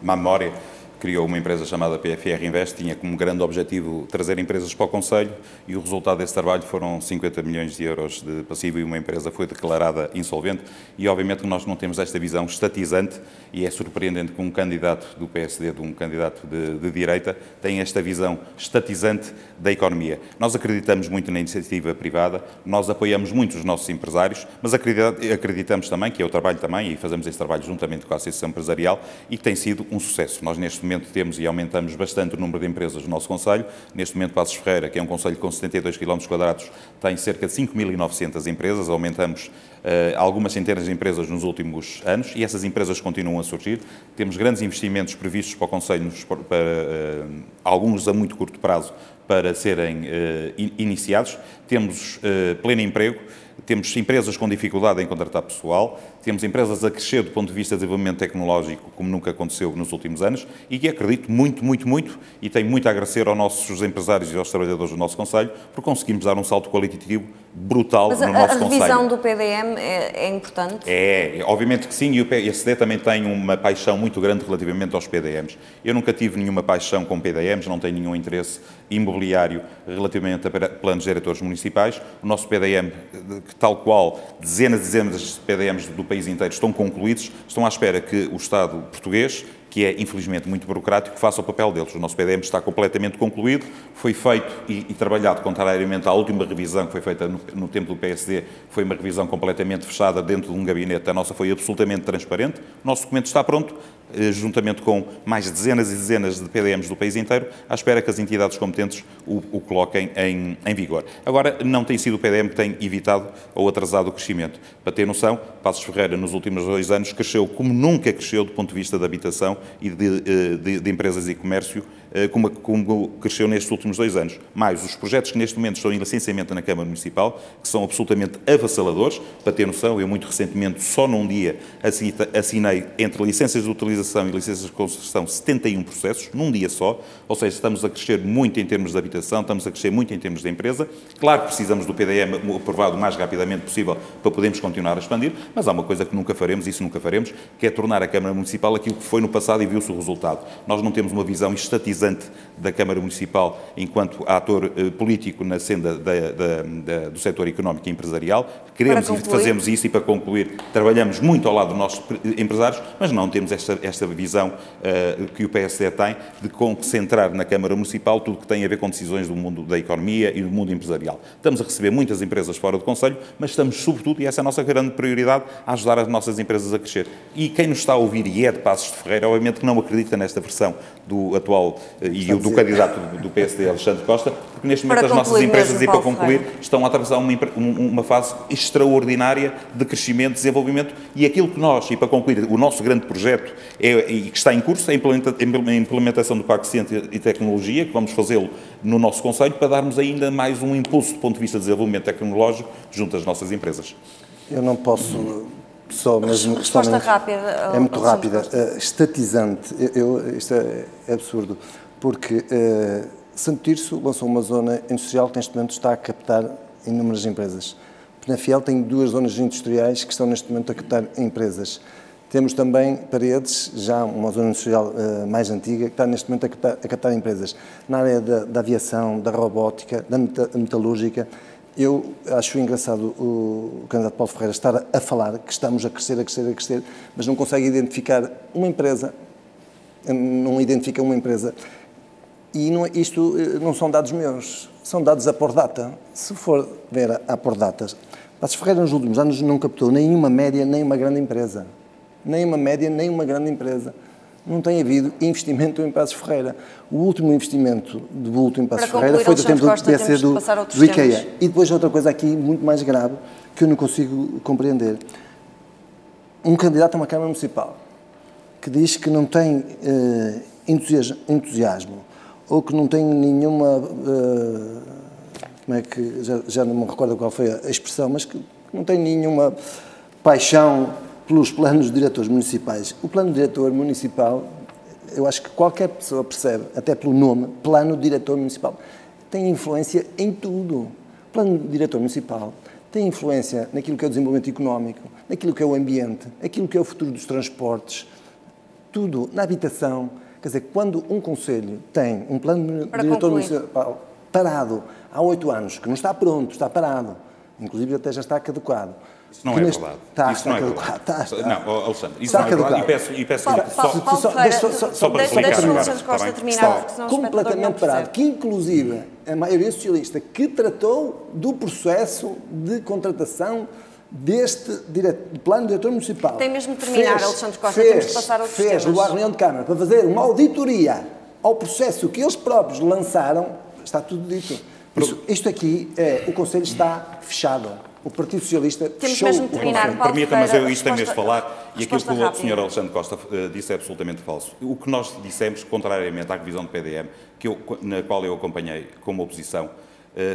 uma memória, criou uma empresa chamada PFR Invest, tinha como grande objetivo trazer empresas para o Conselho e o resultado desse trabalho foram 50 milhões de euros de passivo e uma empresa foi declarada insolvente e obviamente que nós não temos esta visão estatizante e é surpreendente que um candidato do PSD, um candidato de direita, tenha esta visão estatizante da economia. Nós acreditamos muito na iniciativa privada, nós apoiamos muito os nossos empresários, mas acreditamos também, que eu trabalho também e fazemos esse trabalho juntamente com a Associação Empresarial e que tem sido um sucesso. Nós neste momento temos e aumentamos bastante o número de empresas no nosso Conselho. Neste momento, Passos Ferreira, que é um Conselho com 72 km², tem cerca de 5.900 empresas. Aumentamos algumas centenas de empresas nos últimos anos e essas empresas continuam a surgir. Temos grandes investimentos previstos para o Conselho, alguns a muito curto prazo, para serem iniciados. Temos pleno emprego. Temos empresas com dificuldade em contratar pessoal, temos empresas a crescer do ponto de vista de desenvolvimento tecnológico, como nunca aconteceu nos últimos anos, e que acredito muito, e tenho muito a agradecer aos nossos empresários e aos trabalhadores do nosso Conselho, por conseguirmos dar um salto qualitativo brutal no nosso Conselho. Mas a revisão do PDM é importante? É, obviamente que sim, e o PSD também tem uma paixão muito grande relativamente aos PDMs. Eu nunca tive nenhuma paixão com PDMs, não tenho nenhum interesse imobiliário relativamente a planos diretores municipais. O nosso PDM, tal qual dezenas e dezenas de PDMs do país inteiro estão concluídos, estão à espera que o Estado português, que é infelizmente muito burocrático, faça o papel deles. O nosso PDM está completamente concluído, foi feito e trabalhado contrariamente à última revisão que foi feita no tempo do PSD, foi uma revisão completamente fechada dentro de um gabinete, a nossa foi absolutamente transparente, o nosso documento está pronto, juntamente com mais dezenas e dezenas de PDMs do país inteiro, à espera que as entidades competentes o coloquem em vigor. Agora, não tem sido o PDM que tem evitado ou atrasado o crescimento. Para ter noção, Passos Ferreira, nos últimos 2 anos, cresceu como nunca cresceu do ponto de vista da habitação e de empresas e comércio, como cresceu nestes últimos 2 anos. Mais os projetos que neste momento estão em licenciamento na Câmara Municipal, que são absolutamente avassaladores. Para ter noção, eu muito recentemente, só num dia, assinei entre licenças de utilização e licenças de construção 71 processos, num dia só, ou seja, estamos a crescer muito em termos de habitação, estamos a crescer muito em termos de empresa. Claro que precisamos do PDM aprovado o mais rapidamente possível para podermos continuar a expandir, mas há uma coisa que nunca faremos, que é tornar a Câmara Municipal aquilo que foi no passado passado e viu-se o resultado. Nós não temos uma visão estatizante da Câmara Municipal enquanto ator político na senda do setor económico e empresarial. Queremos e fazemos isso, e para concluir, trabalhamos muito ao lado dos nossos empresários, mas não temos esta visão que o PSD tem de concentrar na Câmara Municipal tudo o que tem a ver com decisões do mundo da economia e do mundo empresarial. Estamos a receber muitas empresas fora do Conselho, mas estamos, sobretudo, e essa é a nossa grande prioridade, a ajudar as nossas empresas a crescer. E quem nos está a ouvir e é de Passos de Ferreira, obviamente que não acredita nesta versão do atual e do candidato do PSD, Alexandre Costa, porque neste momento as nossas empresas, e para concluir, estão a atravessar uma fase extraordinária de crescimento, desenvolvimento, e aquilo que nós, e para concluir, o nosso grande projeto e que está em curso, é a implementação do Pacto de Ciência e Tecnologia, que vamos fazê-lo no nosso Conselho, para darmos ainda mais um impulso do ponto de vista de desenvolvimento tecnológico junto às nossas empresas. Eu não posso só mesmo... Resposta rápida. É muito rápida. Estatizante. Isto é absurdo, porque Santo Tirso lançou uma zona industrial que neste momento está a captar inúmeras empresas. Penafiel tem 2 zonas industriais que estão neste momento a captar empresas. Temos também Paredes, já uma zona industrial mais antiga, que está neste momento a captar empresas. Na área da aviação, da robótica, da metalúrgica. Eu acho engraçado o candidato Paulo Ferreira estar a falar que estamos a crescer, mas não consegue identificar uma empresa, não identifica uma empresa. E isto não são dados meus, são dados a por data. Se for ver a por datas, Passos Ferreira nos últimos anos não captou nenhuma média, nem uma grande empresa. Nem uma média, nem uma grande empresa. Não tem havido investimento em Passos Ferreira. O último investimento de bulto em Passos Ferreira foi do tempo do PC do IKEA. E depois outra coisa aqui muito mais grave, que eu não consigo compreender. Um candidato a uma Câmara Municipal que diz que não tem entusiasmo ou que não tem nenhuma... como é que... Já não me recordo qual foi a expressão, mas que não tem nenhuma paixão pelos planos diretores municipais. O plano diretor municipal, eu acho que qualquer pessoa percebe, até pelo nome, plano diretor municipal, tem influência em tudo. O plano diretor municipal tem influência naquilo que é o desenvolvimento económico, naquilo que é o ambiente, naquilo que é o futuro dos transportes, tudo, na habitação. Quer dizer, quando um concelho tem um plano diretor municipal parado há 8 anos, que não está pronto, está parado, inclusive até já está caducado. Isso não é verdade. Isso não é verdade. Não, Alexandre, isso não é verdade. E peço só para explicar. Deixa o Alexandre Costa terminar, porque senão o espectador não completamente parado. Que, inclusive, a maioria socialista que tratou do processo de contratação deste plano diretor municipal. Tem mesmo de terminar, Alexandre Costa, temos de passar a outros temas. Fez a reunião de Câmara para fazer uma auditoria ao processo que eles próprios lançaram, está tudo dito. Isto aqui, o Conselho está fechado. O Partido Socialista fechou o Conselho. Permita-me, mas isto tem mesmo de falar, e aquilo que o Sr. Alexandre Costa disse é absolutamente falso. O que nós dissemos, contrariamente à revisão do PDM, na qual eu acompanhei como oposição,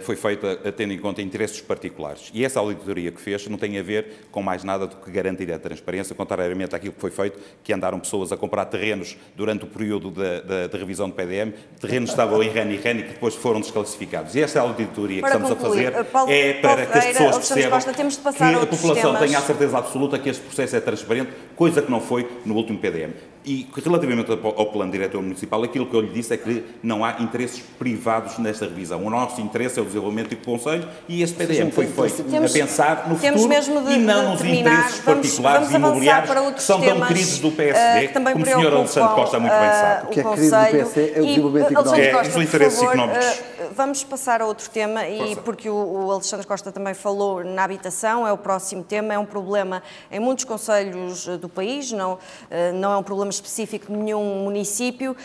foi feita tendo em conta interesses particulares. E essa auditoria que fez não tem a ver com mais nada do que garantir a transparência, contrariamente àquilo que foi feito, que andaram pessoas a comprar terrenos durante o período da revisão do PDM, terrenos estavam em REN e REN e que depois foram desclassificados. E essa auditoria que estamos a fazer é para que as pessoas percebam que a população tenha a certeza absoluta que este processo é transparente, coisa que não foi no último PDM. E relativamente ao plano diretor municipal, aquilo que eu lhe disse é que não há interesses privados nesta revisão. O nosso interesse é o desenvolvimento do Conselho e este PDM foi feito a pensar no futuro e não nos interesses particulares e imobiliários que são tão queridos do PSD, como o Sr. Alexandre Costa muito bem sabe. O que é querido do PSD é o desenvolvimento económico. É os interesses económicos. Vamos passar a outro tema, e porque o Alexandre Costa também falou na habitação, é o próximo tema, é um problema em muitos concelhos do país, não é um problema específico de nenhum município,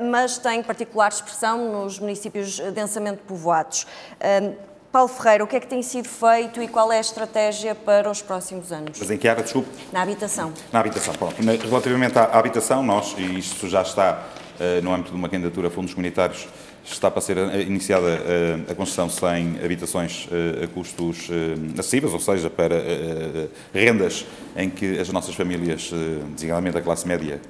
mas tem particular expressão nos municípios densamente povoados. Paulo Ferreira, o que é que tem sido feito e qual é a estratégia para os próximos anos? Mas em que área, desculpe? Na habitação. Na habitação, pronto. Relativamente à habitação, nós, e isto já está no âmbito de uma candidatura a fundos comunitários, está para ser iniciada a construção de 100 habitações a custos acessíveis, ou seja, para rendas em que as nossas famílias, designadamente a classe média,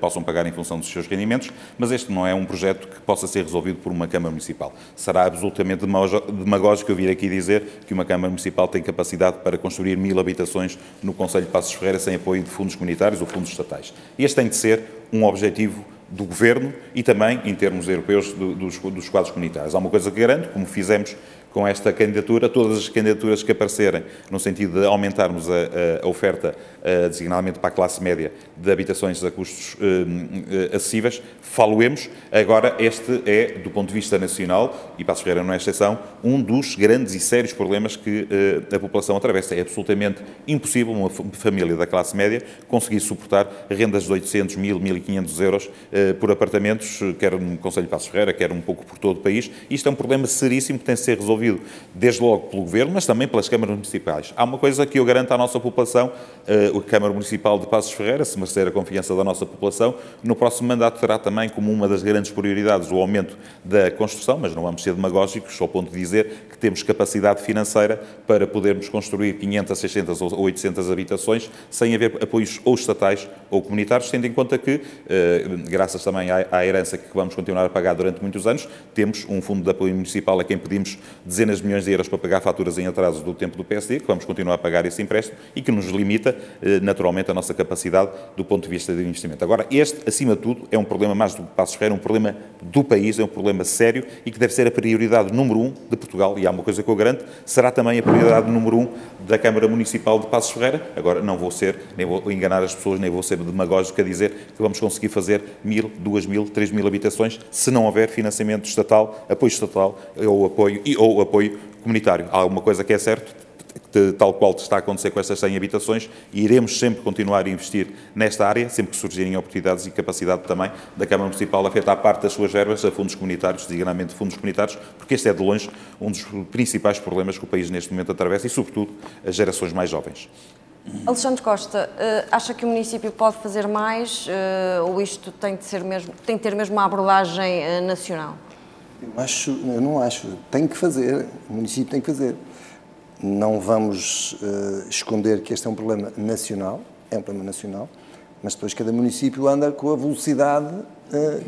possam pagar em função dos seus rendimentos, mas este não é um projeto que possa ser resolvido por uma Câmara Municipal. Será absolutamente demagógico eu vir aqui dizer que uma Câmara Municipal tem capacidade para construir 1000 habitações no concelho de Passos Ferreira sem apoio de fundos comunitários ou fundos estatais. Este tem de ser um objetivo do Governo e também, em termos europeus, dos quadros comunitários. Há uma coisa que garanto, como fizemos com esta candidatura, todas as candidaturas que aparecerem no sentido de aumentarmos a oferta, designadamente para a classe média, de habitações a custos acessíveis, falo-emos. Agora, este é, do ponto de vista nacional, e Passos Ferreira não é exceção, um dos grandes e sérios problemas que a população atravessa. É absolutamente impossível uma família da classe média conseguir suportar rendas de 800, 1000, 1500 euros por apartamentos, quer no concelho de Passos Ferreira, quer um pouco por todo o país. Isto é um problema seríssimo que tem de ser resolvido desde logo pelo Governo, mas também pelas câmaras municipais. Há uma coisa que eu garanto à nossa população, a Câmara Municipal de Passos Ferreira, se merecer a confiança da nossa população, no próximo mandato terá também como uma das grandes prioridades o aumento da construção, mas não vamos ser demagógicos, ao ponto de dizer que temos capacidade financeira para podermos construir 500, 600 ou 800 habitações sem haver apoios ou estatais ou comunitários, tendo em conta que, graças também à herança que vamos continuar a pagar durante muitos anos, temos um fundo de apoio municipal a quem pedimos dezenas de milhões de euros para pagar faturas em atrasos do tempo do PSD, que vamos continuar a pagar esse empréstimo e que nos limita, naturalmente, a nossa capacidade do ponto de vista de investimento. Agora, este, acima de tudo, é um problema mais do Passos Ferreira, um problema do país, é um problema sério e que deve ser a prioridade número 1 de Portugal. E há uma coisa que eu garanto, será também a prioridade número 1 da Câmara Municipal de Passos Ferreira. Agora, não vou ser, nem vou enganar as pessoas, nem vou ser demagógico a dizer que vamos conseguir fazer 1000, 2000, 3000 habitações se não houver financiamento estatal, apoio estatal ou apoio comunitário. Há uma coisa que é certo, tal qual está a acontecer com estas 100 habitações, e iremos sempre continuar a investir nesta área, sempre que surgirem oportunidades e capacidade também da Câmara Municipal a afetar parte das suas verbas a fundos comunitários, designadamente fundos comunitários, porque este é de longe um dos principais problemas que o país neste momento atravessa e, sobretudo, as gerações mais jovens. Alexandre Costa, acha que o município pode fazer mais ou isto tem de ter mesmo uma abordagem nacional? Eu não acho. Tem que fazer. O município tem que fazer. Não vamos esconder que este é um problema nacional, mas depois cada município anda com a velocidade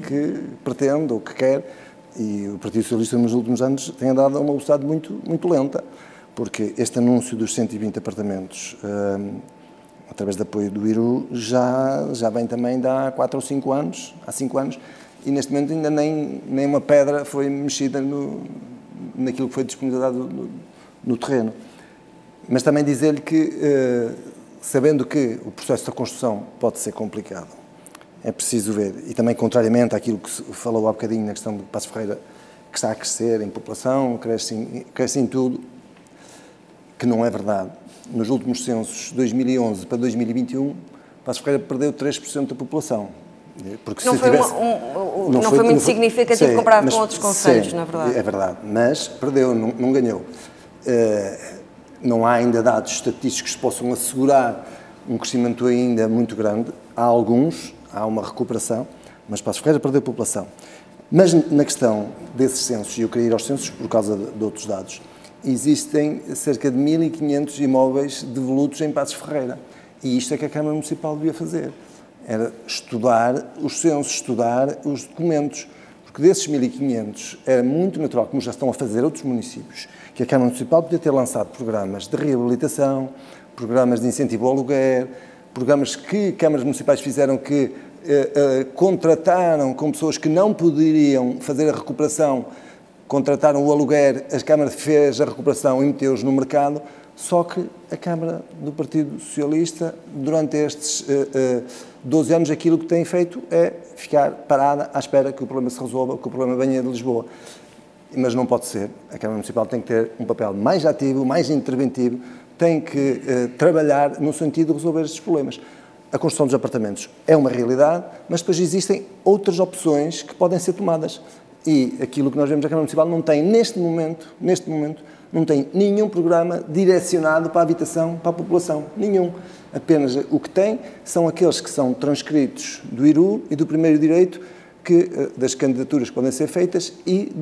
que pretende ou que quer, e o Partido Socialista nos últimos anos tem andado a uma velocidade muito lenta, porque este anúncio dos 120 apartamentos, através de apoio do IRU, já vem também de há 4 ou 5 anos, e neste momento ainda nem uma pedra foi mexida naquilo que foi disponibilizado no terreno. Mas também dizer-lhe que, sabendo que o processo da construção pode ser complicado, é preciso ver, e também contrariamente àquilo que se falou há bocadinho na questão de Passos Ferreira, que está a crescer em população, cresce em tudo, que não é verdade. Nos últimos censos, 2011 para 2021, Passos Ferreira perdeu 3% da população. Porque não foi muito significativo comparado com outros concelhos, na verdade. É verdade, mas perdeu, não ganhou. Não há ainda dados estatísticos que possam assegurar um crescimento ainda muito grande. Há uma recuperação, mas Passos Ferreira perdeu população. Mas na questão desses censos, e eu queria ir aos censos por causa de outros dados, existem cerca de 1500 imóveis devolutos em Passos Ferreira. E isto é que a Câmara Municipal devia fazer. Era estudar os censos, estudar os documentos. Porque desses 1500 era muito natural, como já estão a fazer outros municípios, que a Câmara Municipal podia ter lançado programas de reabilitação, programas de incentivo ao aluguer, programas que câmaras municipais fizeram que contrataram com pessoas que não poderiam fazer a recuperação, contrataram o aluguer, a Câmara fez a recuperação e meteu-os no mercado, só que a Câmara do Partido Socialista, durante estes 12 anos, aquilo que tem feito é ficar parada à espera que o problema se resolva, que o problema venha de Lisboa. Mas não pode ser. A Câmara Municipal tem que ter um papel mais ativo, mais interventivo, tem que trabalhar no sentido de resolver estes problemas. A construção dos apartamentos é uma realidade, mas depois existem outras opções que podem ser tomadas. E aquilo que nós vemos, a Câmara Municipal não tem, neste momento, não tem nenhum programa direcionado para a habitação, para a população. Nenhum. Apenas o que tem são aqueles que são transcritos do IRU e do primeiro direito, das candidaturas que podem ser feitas e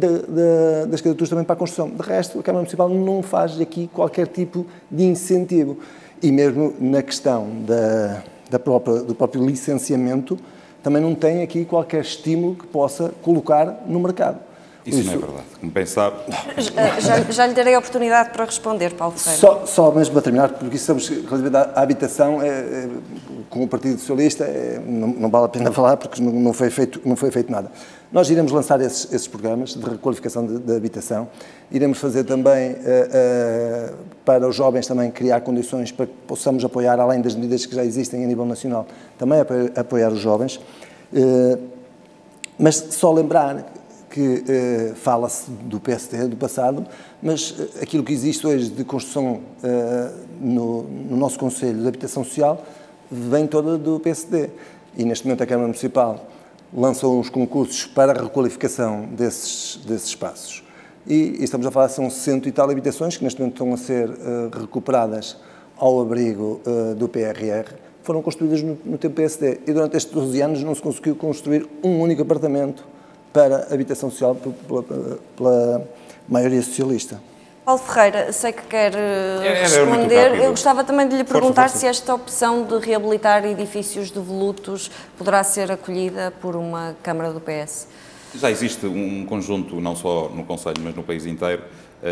das candidaturas também para a construção. De resto, a Câmara Municipal não faz aqui qualquer tipo de incentivo. E mesmo na questão do próprio licenciamento, também não tem aqui qualquer estímulo que possa colocar no mercado. Isso não é verdade. Como bem sabe... Já lhe darei a oportunidade para responder, Paulo Ferreira. Só mesmo para terminar, porque sabemos que relativamente à habitação, com o Partido Socialista, não vale a pena falar porque não foi feito nada. Nós iremos lançar esses programas de requalificação de habitação. Iremos fazer também, para os jovens, também criar condições para que possamos apoiar, além das medidas que já existem a nível nacional, também apoiar os jovens. Mas só lembrar que fala-se do PSD, do passado, mas aquilo que existe hoje de construção no nosso Conselho de Habitação Social vem toda do PSD. E neste momento a Câmara Municipal lançou uns concursos para a requalificação desses espaços. E estamos a falar, são 100 e tal habitações que neste momento estão a ser recuperadas ao abrigo do PRR, foram construídas no tempo PSD. E durante estes 12 anos não se conseguiu construir um único apartamento para habitação social pela maioria socialista. Paulo Ferreira, sei que quer responder. Eu gostava também de lhe perguntar se esta opção de reabilitar edifícios devolutos poderá ser acolhida por uma Câmara do PS. Já existe um conjunto, não só no Conselho, mas no país inteiro,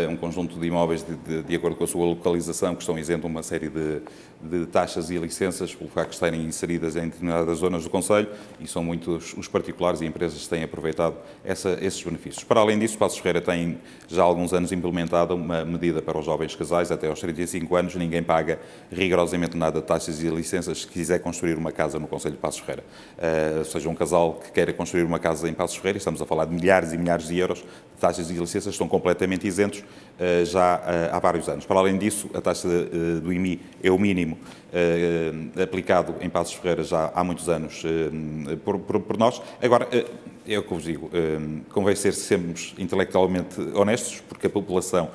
um conjunto de imóveis de acordo com a sua localização, que estão isentos uma série de taxas e licenças pelo facto de estarem inseridas em determinadas zonas do Conselho, e são muitos os particulares e empresas que têm aproveitado esses benefícios. Para além disso, Passos Ferreira tem já há alguns anos implementado uma medida para os jovens casais, até aos 35 anos, ninguém paga rigorosamente nada de taxas e licenças se quiser construir uma casa no Conselho de Passos Ferreira. Seja um casal que queira construir uma casa em Passos Ferreira, estamos a falar de milhares e milhares de euros, de taxas e licenças estão completamente isentos já há vários anos. Para além disso, a taxa do IMI é o mínimo aplicado em Passos Ferreira já há muitos anos por nós. Agora, é o que vos digo, convém ser sempre intelectualmente honestos, porque a população,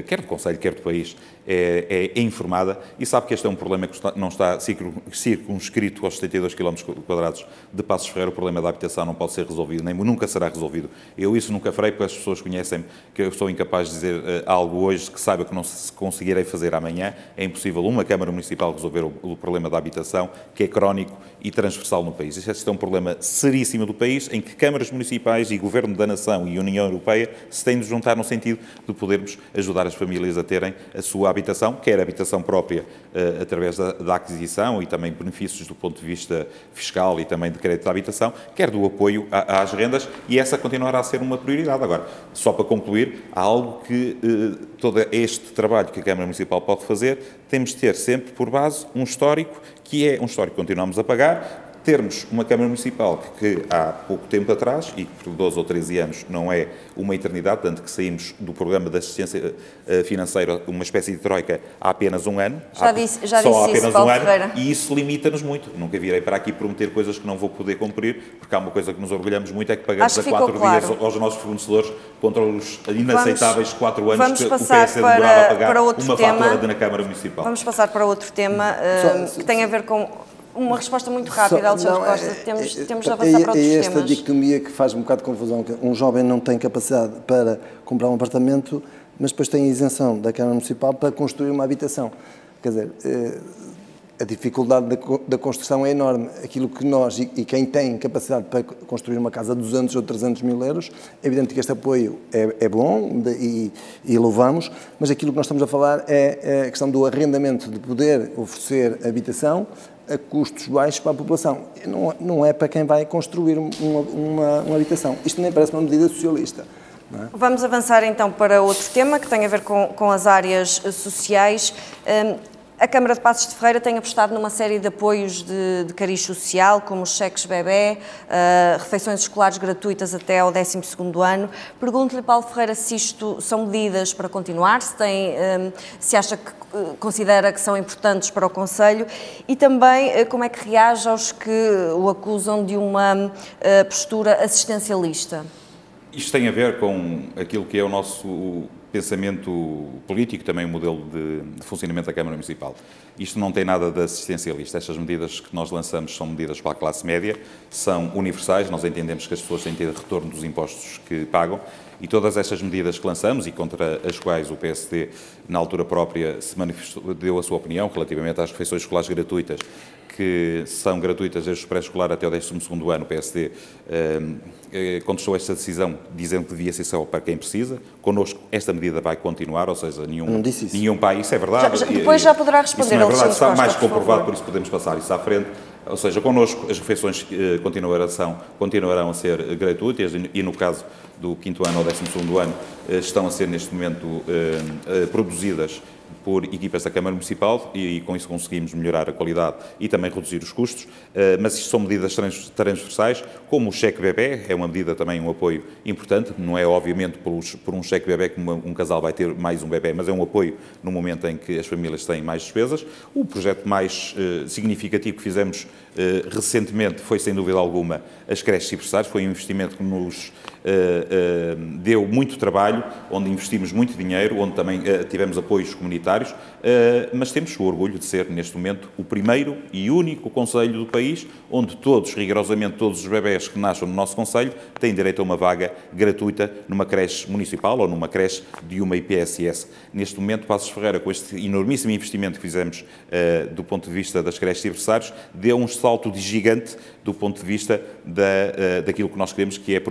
quer do Conselho, quer do país, é informada e sabe que este é um problema que não está circunscrito aos 72 km² de Passos Ferreira. O problema da habitação não pode ser resolvido, nem nunca será resolvido. Eu isso nunca farei, porque as pessoas conhecem-me, que eu sou incapaz de dizer algo hoje que saiba que não se conseguirei fazer amanhã. É impossível uma Câmara Municipal resolver o problema da habitação, que é crónico e transversal no país. Este é um problema seríssimo do país, em que câmaras municipais e Governo da Nação e União Europeia se têm de juntar no sentido de podermos ajudar as famílias a terem a sua habitação, quer a habitação própria através da aquisição e também benefícios do ponto de vista fiscal e também de crédito de habitação, quer do apoio às rendas, e essa continuará a ser uma prioridade. Agora, só para concluir, há algo que todo este trabalho que a Câmara Municipal pode fazer, temos de ter sempre por base um histórico, que é um histórico que continuamos a pagar, termos uma Câmara Municipal que há pouco tempo atrás, e por 12 ou 13 anos não é uma eternidade, tanto que saímos do programa de assistência financeira, uma espécie de troika, há apenas um ano. Já disse isso, Paulo Ferreira. E isso limita-nos muito. Nunca virei para aqui prometer coisas que não vou poder cumprir, porque há uma coisa que nos orgulhamos muito, é que pagamos a 4 dias aos nossos fornecedores contra os inaceitáveis 4 anos que o PS demorava a pagar uma fatura na Câmara Municipal. Vamos passar para outro tema, que tem a ver com... Uma resposta muito rápida, Alexandre Costa. Temos de avançar para outros temas. É esta dicotomia que faz um bocado de confusão. Um jovem não tem capacidade para comprar um apartamento, mas depois tem isenção da Câmara Municipal para construir uma habitação. Quer dizer, a dificuldade da construção é enorme. Aquilo que nós, e quem tem capacidade para construir uma casa de 200 ou 300 mil euros, é evidente que este apoio é bom e louvamos, mas aquilo que nós estamos a falar é a questão do arrendamento, de poder oferecer habitação a custos baixos para a população. Não é para quem vai construir uma habitação. Isto nem parece uma medida socialista. Não é? Vamos avançar então para outro tema que tem a ver com as áreas sociais. A Câmara de Passos de Ferreira tem apostado numa série de apoios de cariz social, como os cheques bebé, refeições escolares gratuitas até ao 12º ano. Pergunto-lhe, Paulo Ferreira, se isto são medidas para continuar, se acha que considera que são importantes para o Conselho, e também como é que reage aos que o acusam de uma postura assistencialista. Isto tem a ver com aquilo que é o nosso pensamento político, também um modelo de funcionamento da Câmara Municipal. Isto não tem nada de assistencialista. Estas medidas que nós lançamos são medidas para a classe média, são universais, nós entendemos que as pessoas têm de ter retorno dos impostos que pagam, e todas estas medidas que lançamos e contra as quais o PSD, na altura própria, se manifestou, deu a sua opinião relativamente às refeições escolares gratuitas, que são gratuitas desde o pré-escolar até o 12º ano, o PSD contestou esta decisão, dizendo que devia ser só para quem precisa. Connosco, esta medida vai continuar, ou seja, nenhum pai, isso é verdade. Depois já poderá responder. Isso não é verdade, está mais comprovado, por isso podemos passar isso à frente. Ou seja, connosco as refeições continuarão a ser gratuitas e no caso do 5º ano ou 12º ano estão a ser neste momento produzidas por equipas da Câmara Municipal e com isso conseguimos melhorar a qualidade e também reduzir os custos, mas isto são medidas transversais, como o cheque bebé, é uma medida também, um apoio importante, não é obviamente por um cheque bebé que um casal vai ter mais um bebé, mas é um apoio no momento em que as famílias têm mais despesas. O projeto mais significativo que fizemos recentemente foi, sem dúvida alguma, as creches e berçários, foi um investimento que nos deu muito trabalho, onde investimos muito dinheiro, onde também tivemos apoios comunitários, mas temos o orgulho de ser, neste momento, o primeiro e único concelho do país onde rigorosamente todos os bebés que nascem no nosso concelho têm direito a uma vaga gratuita numa creche municipal ou numa creche de uma IPSS. Neste momento, Paços de Ferreira, com este enormíssimo investimento que fizemos do ponto de vista das creches e berçários, deu um salto de gigante do ponto de vista daquilo que nós queremos, que é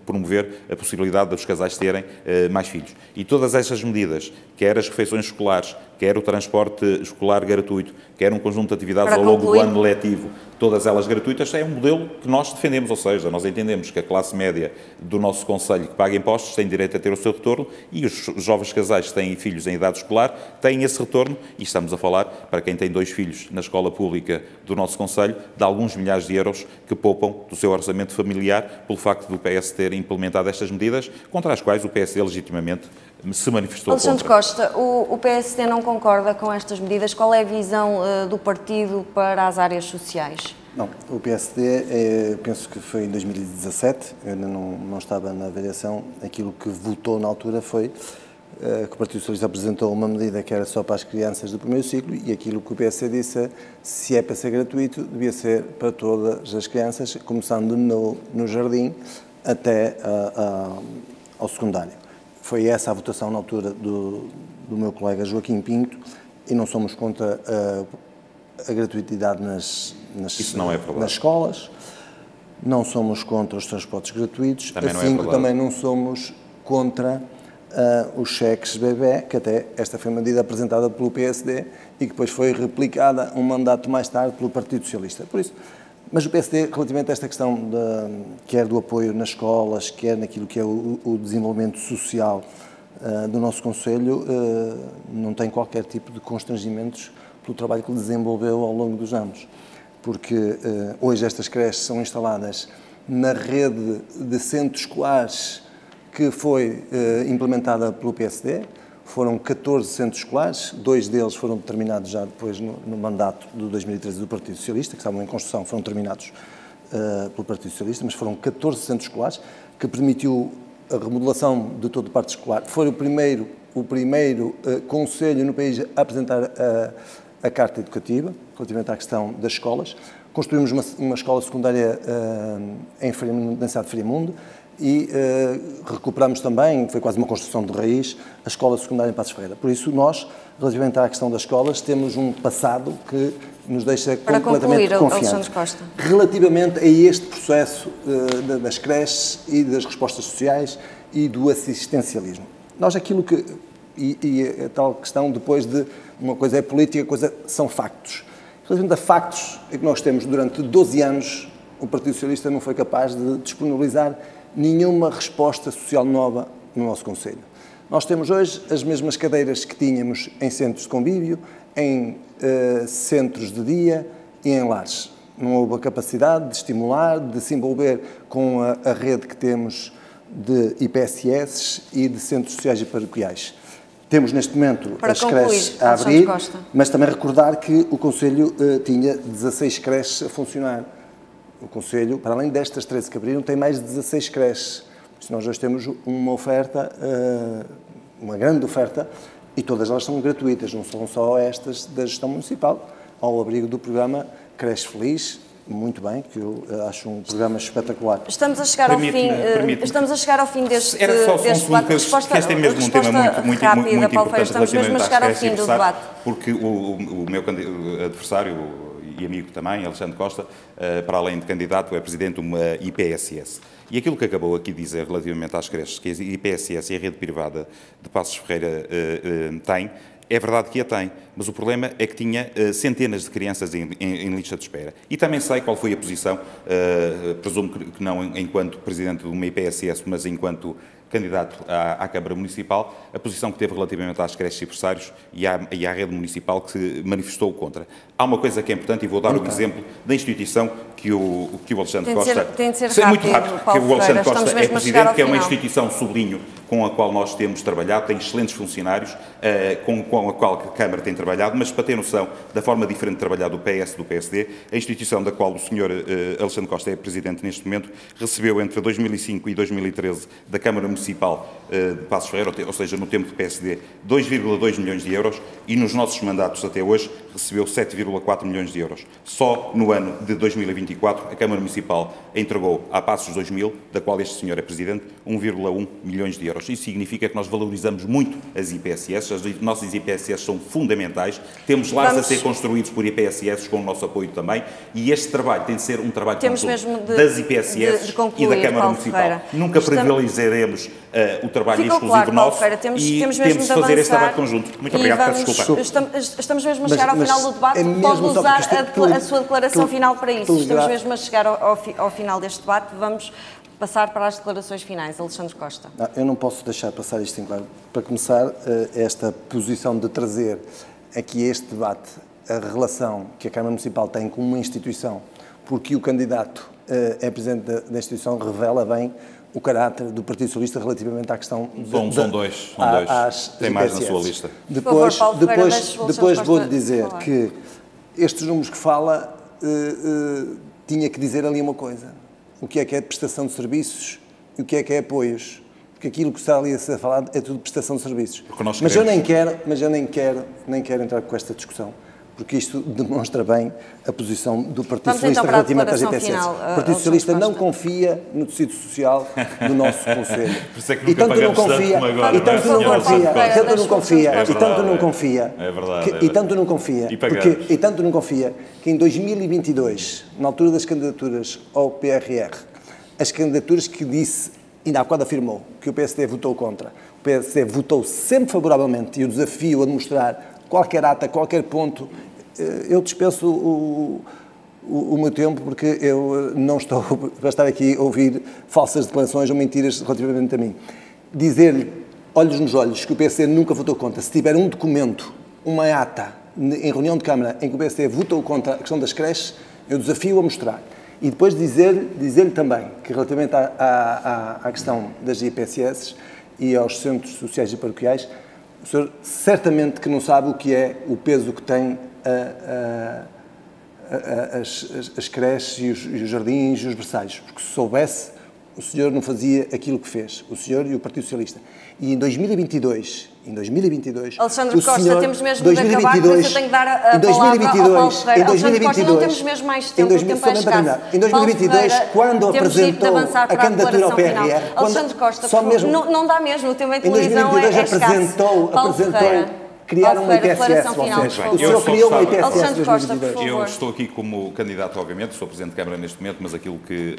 promover a possibilidade dos casais terem mais filhos. E todas essas medidas, quer as refeições escolares, quer o transporte escolar gratuito, quer um conjunto de atividades ao longo do ano letivo, todas elas gratuitas, é um modelo que nós defendemos, ou seja, nós entendemos que a classe média do nosso concelho que paga impostos tem direito a ter o seu retorno e os jovens casais que têm filhos em idade escolar têm esse retorno, e estamos a falar, para quem tem 2 filhos na escola pública do nosso concelho, de alguns milhares de euros que poupam do seu orçamento familiar pelo facto do PS ter implementado estas medidas, contra as quais o PSD legitimamente se manifestou Alexandre contra. Costa, o PSD não concorda com estas medidas. Qual é a visão do partido para as áreas sociais? Não, o PSD, penso que foi em 2017, eu ainda não estava na avaliação, aquilo que votou na altura foi que o Partido Socialista apresentou uma medida que era só para as crianças do primeiro ciclo e aquilo que o PSD disse, se é para ser gratuito, devia ser para todas as crianças, começando no jardim até ao secundário. Foi essa a votação na altura do meu colega Joaquim Pinto e não somos contra a gratuitidade nas escolas, não somos contra os transportes gratuitos, assim como também não somos contra os cheques bebé, que até esta foi uma medida apresentada pelo PSD e que depois foi replicada um mandato mais tarde pelo Partido Socialista. Por isso, mas o PSD, relativamente a esta questão quer do apoio nas escolas, quer naquilo que é o desenvolvimento social do nosso concelho, não tem qualquer tipo de constrangimentos pelo trabalho que desenvolveu ao longo dos anos. Porque hoje estas creches são instaladas na rede de centros escolares que foi implementada pelo PSD. Foram 14 centros escolares, 2 deles foram determinados já depois no mandato de 2013 do Partido Socialista, que estavam em construção, foram terminados pelo Partido Socialista, mas foram 14 centros escolares, que permitiu a remodelação de todo o parque escolar. Foi o primeiro concelho no país a apresentar a Carta Educativa, relativamente à questão das escolas. Construímos uma escola secundária na cidade de Friamundo, e recuperamos também, foi quase uma construção de raiz, a escola secundária em Paços de Ferreira. Por isso, nós, relativamente à questão das escolas, temos um passado que nos deixa completamente confiantes. Relativamente a este processo das creches e das respostas sociais e do assistencialismo. Nós aquilo que... E a tal questão depois de uma coisa é política, a coisa são factos. Relativamente a factos, é que nós temos durante 12 anos, o Partido Socialista não foi capaz de disponibilizar nenhuma resposta social nova no nosso concelho. Nós temos hoje as mesmas cadeiras que tínhamos em centros de convívio, em centros de dia e em lares. Não houve a capacidade de estimular, de se envolver com a rede que temos de IPSS e de centros sociais e paroquiais. Temos neste momento as creches a abrir, mas também recordar que o concelho tinha 16 creches a funcionar. O concelho, para além destas 13 que abriram, tem mais de 16 creches. Nós hoje temos uma oferta uma grande oferta e todas elas são gratuitas, não são só estas da gestão municipal, ao abrigo do programa Creche Feliz, muito bem, que eu acho um programa espetacular. Estamos a chegar ao fim, estamos a chegar ao fim deste debate. Resposta, este é mesmo um tema muito rápida, Paulo Ferreira, importante estamos mesmo a chegar ao fim do debate. Porque o meu adversário e amigo também, Alexandre Costa, para além de candidato, é presidente de uma IPSS. E aquilo que acabou aqui de dizer relativamente às creches, que a IPSS e a rede privada de Passos Ferreira têm, é verdade que a tem, mas o problema é que tinha centenas de crianças em lista de espera. E também sei qual foi a posição, presumo que não enquanto presidente de uma IPSS, mas enquanto candidato à Câmara Municipal, a posição que teve relativamente às creches e berçários e à rede municipal que se manifestou contra. Há uma coisa que é importante, e vou dar o exemplo da instituição que o Alexandre Costa... Tem de ser rápido, muito rápido, Paulo que o Alexandre Ferreira, Costa é presidente, que é uma final. instituição sublinho com a qual nós temos trabalhado, tem excelentes funcionários, com a qual a Câmara tem trabalhado, mas para ter noção da forma diferente de trabalhar do PS e do PSD, a instituição da qual o Sr. Alexandre Costa é presidente neste momento, recebeu entre 2005 e 2013 da Câmara Municipal de Passos Ferreira, ou seja, no tempo do PSD, 2,2 milhões de euros e nos nossos mandatos até hoje recebeu 7,4 milhões de euros. Só no ano de 2024 a Câmara Municipal entregou à Passos 2000, da qual este senhor é presidente, 1,1 milhões de euros. Isso significa que nós valorizamos muito as IPSS, as nossas IPSS são fundamentais, temos lares a ser construídos por IPSS com o nosso apoio também, e este trabalho tem de ser um trabalho das IPSS e da Câmara Municipal. Ferreira. Nunca privilegiaremos o trabalho exclusivo nosso e temos de fazer este trabalho conjunto. Muito obrigado, peço desculpa. Estamos mesmo a chegar ao final do debate, pode usar a sua declaração final para isso. Estamos mesmo a chegar ao final deste debate, vamos passar para as declarações finais. Alexandre Costa. Eu não posso deixar passar isto em claro. Para começar, esta posição de trazer aqui este debate, a relação que a Câmara Municipal tem com uma instituição, porque o candidato é presidente da instituição, revela bem o caráter do Partido Socialista relativamente à questão... São dois. Tem mais na sua lista. Depois vou-lhe dizer que estes números que fala, tinha que dizer ali uma coisa. O que é prestação de serviços e o que é apoios. Porque aquilo que está ali a ser falado é tudo prestação de serviços. Mas eu nem quero entrar com esta discussão, porque isto demonstra bem a posição do Partido Socialista relativamente às IPSS. O Partido Socialista não confia no tecido social do nosso Conselho. E tanto não confia, que em 2022, na altura das candidaturas ao PRR, as candidaturas que disse, ainda há bocado afirmou, que o PSD votou contra, o PSD votou sempre favoravelmente, e o desafio a demonstrar qualquer ata, qualquer ponto, eu dispenso o meu tempo, porque eu não estou para estar aqui a ouvir falsas declarações ou mentiras relativamente a mim. Dizer-lhe, olhos nos olhos, que o PSD nunca votou contra, se tiver um documento, uma ata, em reunião de Câmara, em que o PSD votou contra a questão das creches, eu desafio a mostrar. E depois dizer-lhe também que, relativamente à questão das IPSS e aos centros sociais e paroquiais, o senhor certamente que não sabe o que é o peso que tem as creches e os jardins e os berçários, porque se soubesse, o senhor não fazia aquilo que fez, o senhor e o Partido Socialista. E em 2022... Alexandre Costa, temos mesmo de acabar, por isso eu tenho que dar a palavra ao Paulo Ferreira. Alexandre Costa, não temos mesmo mais tempo, o tempo é escasso. Em 2022, quando apresentou a candidatura ao PRR... Alexandre Costa, não dá mesmo, o tempo em televisão é escasso. apresentou criar uma IPSS. O senhor criou uma IPSS em 2022. Eu estou aqui como candidato, obviamente, sou Presidente de Câmara neste momento, mas aquilo que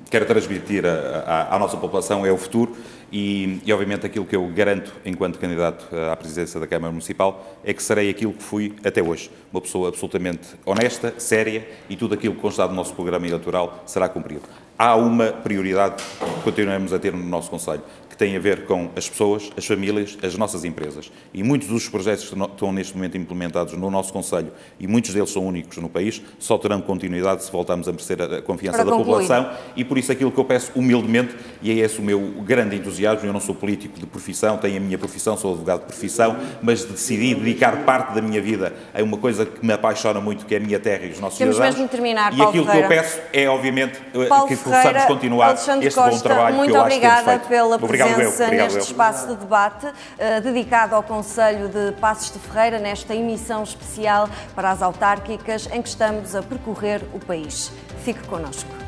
quero transmitir à nossa população é o futuro e, obviamente, aquilo que eu garanto enquanto candidato à presidência da Câmara Municipal é que serei aquilo que fui até hoje. Uma pessoa absolutamente honesta, séria e tudo aquilo que consta do nosso programa eleitoral será cumprido. Há uma prioridade que continuamos a ter no nosso Conselho, que tem a ver com as pessoas, as famílias, as nossas empresas. E muitos dos projetos que estão neste momento implementados no nosso Conselho, e muitos deles são únicos no país, só terão continuidade se voltarmos a merecer a confiança da população. E por isso aquilo que eu peço humildemente, e é esse o meu grande entusiasmo, eu não sou político de profissão, tenho a minha profissão, sou advogado de profissão, mas decidi dedicar parte da minha vida a uma coisa que me apaixona muito, que é a minha terra e os nossos cidadãos. Temos mesmo de terminar, Paulo Ferreira. E aquilo que eu peço é, obviamente, que possamos continuar este bom trabalho que eu acho que temos feito. Muito obrigada pela presença. presença neste espaço de debate dedicado ao Concelho de Passos de Ferreira, nesta emissão especial para as autárquicas em que estamos a percorrer o país. Fique connosco.